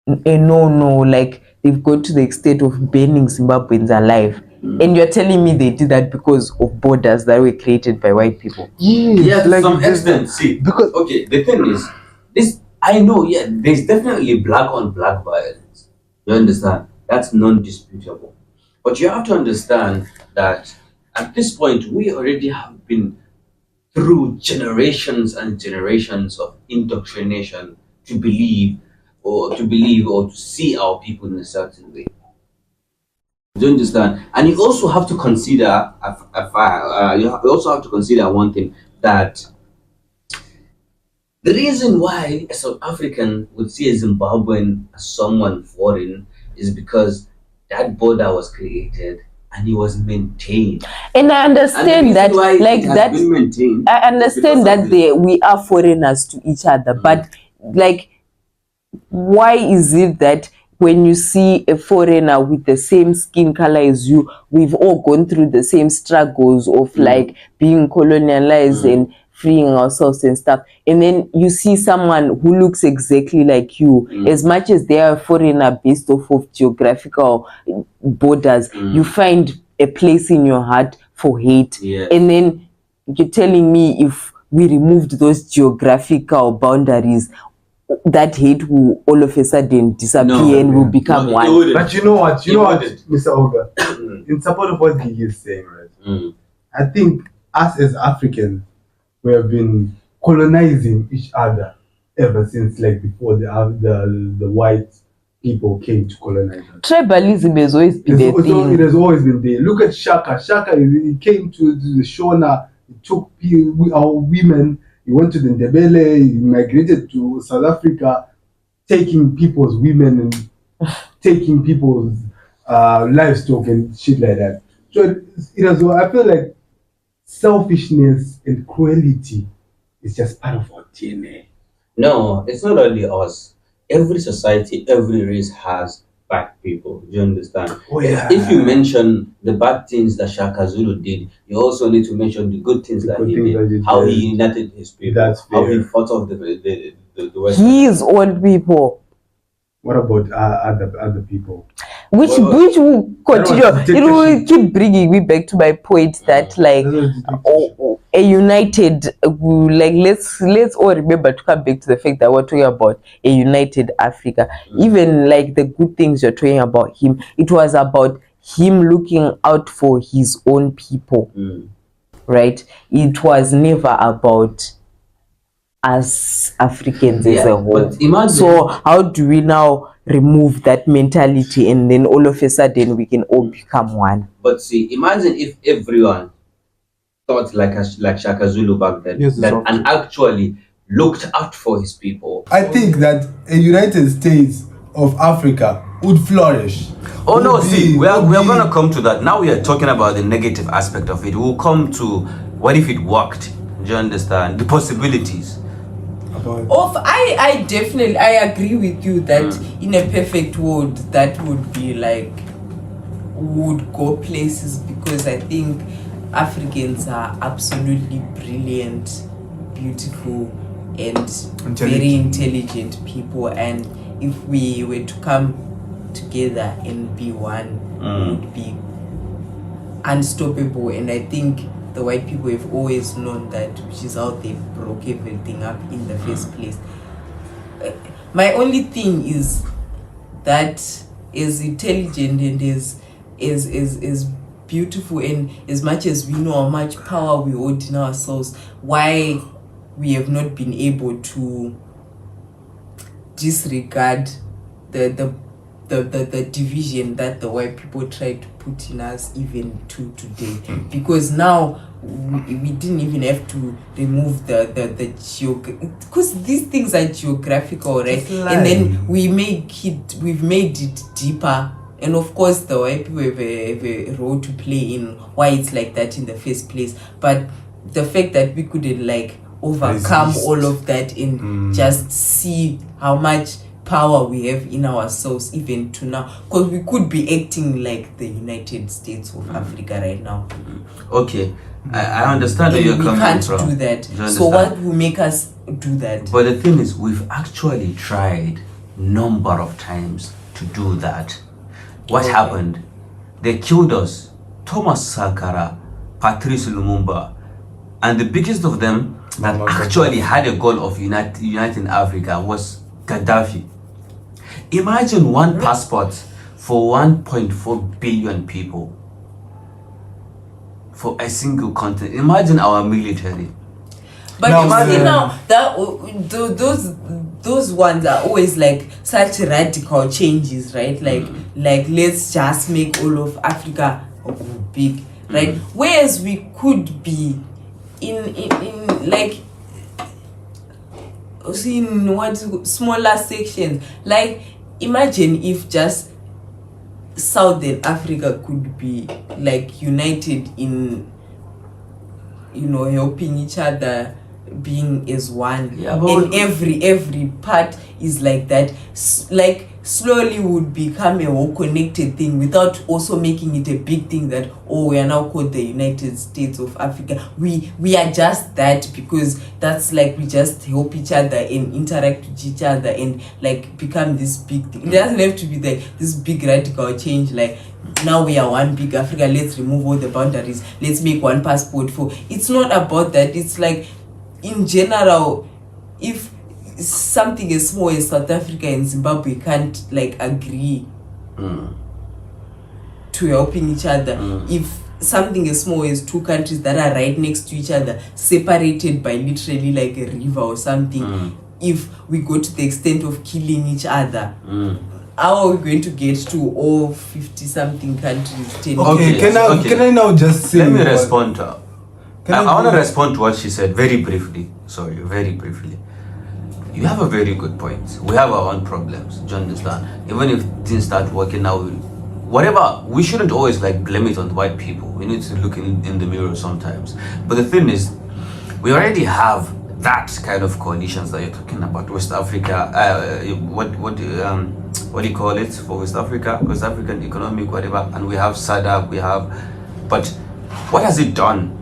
[SPEAKER 2] a no, like they've got to the extent of banning Zimbabweans alive. And you're telling me they did that because of borders that were created by white people?
[SPEAKER 3] Yeah, to some extent. See,
[SPEAKER 1] because
[SPEAKER 3] the thing is, this I know. Yeah, there's definitely black on black violence. You understand? That's non-disputable. But you have to understand that at this point, we already have been through generations and generations of indoctrination to believe or to see our people in a certain way. Do you understand? And you also have to consider, you also have to consider one thing, that the reason why a South African would see a Zimbabwean as someone foreign is because that border was created and it was maintained.
[SPEAKER 2] And I understand
[SPEAKER 3] And the
[SPEAKER 2] that,
[SPEAKER 3] reason why
[SPEAKER 2] like
[SPEAKER 3] it has
[SPEAKER 2] that,
[SPEAKER 3] been maintained
[SPEAKER 2] I
[SPEAKER 3] is
[SPEAKER 2] understand
[SPEAKER 3] because of
[SPEAKER 2] that we are foreigners to each other, but like, why is it that when you see a foreigner with the same skin color as you, we've all gone through the same struggles of like being colonialized and freeing ourselves and stuff, and then you see someone who looks exactly like you, as much as they are a foreigner based off of geographical borders, you find a place in your heart for hate.
[SPEAKER 3] Yeah.
[SPEAKER 2] And then you're telling me if we removed those geographical boundaries, that hate will all of a sudden disappear and will become
[SPEAKER 3] No, it
[SPEAKER 2] one.
[SPEAKER 3] wouldn't.
[SPEAKER 1] But you know what,
[SPEAKER 3] It wouldn't.
[SPEAKER 1] Mr. Olga, in support of what he is saying, right? I think us as Africans, we have been colonizing each other ever since, like before the white people came to colonize us.
[SPEAKER 2] Tribalism has always been a
[SPEAKER 1] It
[SPEAKER 2] thing.
[SPEAKER 1] has always been there. Look at Shaka. Shaka, he came to the Shona, he took our women, he went to the Ndebele, he migrated to South Africa, taking people's women and taking people's livestock and shit like that. So I feel like selfishness and cruelty is just part of our DNA.
[SPEAKER 3] No, it's not only us. Every society, every race has bad people. Do you understand?
[SPEAKER 1] Oh, yeah.
[SPEAKER 3] If you mention the bad things that Shaka Zulu did, you also need to mention the good things that he did. How he united his people.
[SPEAKER 1] That's
[SPEAKER 3] how he
[SPEAKER 1] fair.
[SPEAKER 3] fought off the West.
[SPEAKER 2] His own people,
[SPEAKER 1] What about other people?
[SPEAKER 2] which will continue.
[SPEAKER 1] was
[SPEAKER 2] It will
[SPEAKER 1] dictatorship.
[SPEAKER 2] keep bringing me back to my point that like a united, like let's all remember to come back to the fact that we're talking about a united Africa. Even like the good things you're talking about him, it was about him looking out for his own people, right? It was never about us Africans as a whole.
[SPEAKER 3] But imagine,
[SPEAKER 2] So how do we now remove that mentality and then all of a sudden we can all become one?
[SPEAKER 3] but see, imagine if everyone thought like Shaka Zulu back then,
[SPEAKER 1] Yes,
[SPEAKER 3] that,
[SPEAKER 1] exactly.
[SPEAKER 3] and actually looked out for his people.
[SPEAKER 1] I think that a United States of Africa would flourish.
[SPEAKER 3] Oh no, see, we are gonna come to that. Now we are talking about the negative aspect of it. We'll come to what if it worked. Do you understand? The possibilities.
[SPEAKER 2] I definitely agree with you that in a perfect world that would be like would go places, because I think Africans are absolutely brilliant, beautiful and very intelligent people, and if we were to come together and be one, we would be unstoppable. And I think the white people have always known that, which is how they broke everything up in the first place. My only thing is that as intelligent and as beautiful, and as much as we know how much power we hold in ourselves, why we have not been able to disregard the division that the white people tried to put in us even to today. Because now we didn't even have to remove the because these things are geographical, right? And then we've made it deeper. And of course the white people have a role to play in why it's like that in the first place. But the fact that we couldn't like overcome all of that and just see how much power we have in ourselves even to now, because we could be acting like the United States of Africa right now.
[SPEAKER 3] Okay, I understand where you're coming from.
[SPEAKER 2] We can't do that. So what will make us do that?
[SPEAKER 3] But the thing is, we've actually tried number of times to do that. What happened? They killed us. Thomas Sankara, Patrice Lumumba, and the biggest of them that actually had a goal of uniting Africa was Gaddafi. Imagine one passport for 1.4 billion people for a single continent. Imagine our military.
[SPEAKER 2] But
[SPEAKER 1] Now,
[SPEAKER 2] you see
[SPEAKER 1] man.
[SPEAKER 2] now that those ones are always like such radical changes, right? Like let's just make all of Africa big, right? Whereas we could be in like in what smaller sections. Like imagine if just Southern Africa could be like united in, you know, helping each other, being as one.
[SPEAKER 3] Yeah, but
[SPEAKER 2] and every part is like that. Like slowly would become a whole connected thing without also making it a big thing that, oh, we are now called the United States of Africa. We are just that because that's like we just help each other and interact with each other and like become this big thing. It doesn't have to be like this big radical change like now we are one big Africa, let's remove all the boundaries, let's make one passport for. It's not about that. It's like in general, if something as small as South Africa and Zimbabwe can't like agree to helping each other, if something as small as two countries that are right next to each other, separated by literally like a river or something, if we go to the extent of killing each other, how are we going to get to all 50 something countries? 10
[SPEAKER 1] Okay, can I now just say
[SPEAKER 3] Let me respond to her. I want to respond to what she said very briefly. Sorry, very briefly. You have a very good point. We have our own problems. Do you understand? Even if things start working now, whatever, we shouldn't always like blame it on white people. We need to look in the mirror sometimes. But the thing is, we already have that kind of coalitions that you're talking about. West Africa, what do you call it for West Africa? West African Economic, whatever. And we have SADC, but what has it done?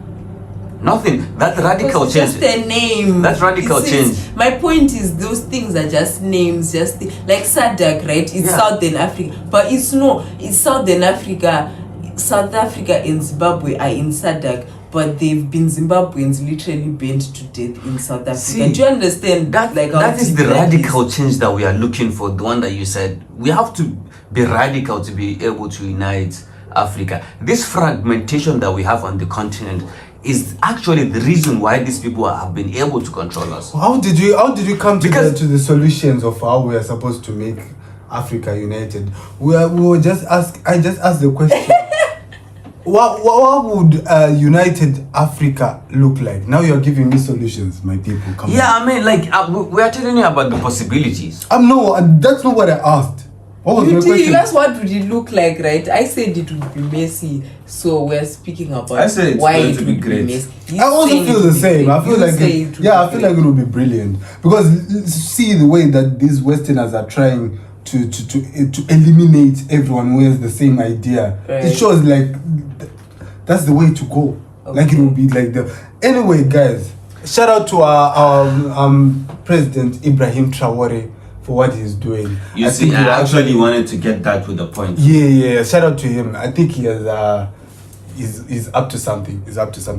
[SPEAKER 3] Nothing. That radical
[SPEAKER 2] it's
[SPEAKER 3] change.
[SPEAKER 2] just a name.
[SPEAKER 3] That radical change.
[SPEAKER 2] My point is those things are just names, like SADC, right? It's Southern Africa, but it's no. It's Southern Africa. South Africa and Zimbabwe are in SADC, but they've been Zimbabweans literally burnt to death in South Africa.
[SPEAKER 3] See,
[SPEAKER 2] do you understand
[SPEAKER 3] that?
[SPEAKER 2] Like
[SPEAKER 3] That is the radical change that we are looking for. The one that you said. We have to be radical to be able to unite Africa. This fragmentation that we have on the continent is actually the reason why these people have been able to control us.
[SPEAKER 1] How did you come to the solutions of how we are supposed to make Africa united? We were just I just asked the question. What would united Africa look like? Now you're giving me solutions, my people. Come on.
[SPEAKER 3] I mean, like we are telling you about the possibilities.
[SPEAKER 1] No, that's not what I asked. What was my question?
[SPEAKER 2] You asked what would it look like, right? I said it would be messy, so we're speaking about
[SPEAKER 3] I said it's
[SPEAKER 2] why
[SPEAKER 3] going
[SPEAKER 2] it
[SPEAKER 3] to
[SPEAKER 2] would
[SPEAKER 3] be great.
[SPEAKER 2] messy.
[SPEAKER 1] I also feel the same. I feel like it would be brilliant because see the way that these Westerners are trying to eliminate everyone who has the same idea.
[SPEAKER 2] Right.
[SPEAKER 1] It shows like that's the way to go.
[SPEAKER 2] Okay.
[SPEAKER 1] Like it will be like the anyway, guys. Shout out to our President Ibrahim Traore for what he's doing.
[SPEAKER 3] You see, I actually wanted to get that with the point.
[SPEAKER 1] Yeah. Shout out to him. I think he has he's up to something.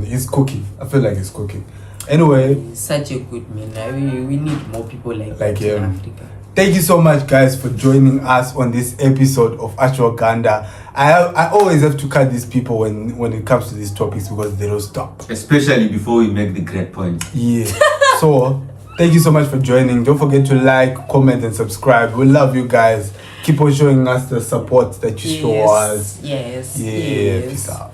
[SPEAKER 1] He's cooking. I feel like he's cooking. Anyway,
[SPEAKER 2] He's such a good man. We need more people like that in
[SPEAKER 1] him.
[SPEAKER 2] Africa.
[SPEAKER 1] Thank you so much, guys, for joining us on this episode of Ashwagandha. I always have to cut these people when it comes to these topics because they don't stop.
[SPEAKER 3] Especially before we make the great point.
[SPEAKER 1] Yeah. So, thank you so much for joining. Don't forget to like, comment, and subscribe. We love you guys. Keep on showing us the support that you show us.
[SPEAKER 2] Yes.
[SPEAKER 1] Yeah. Peace out.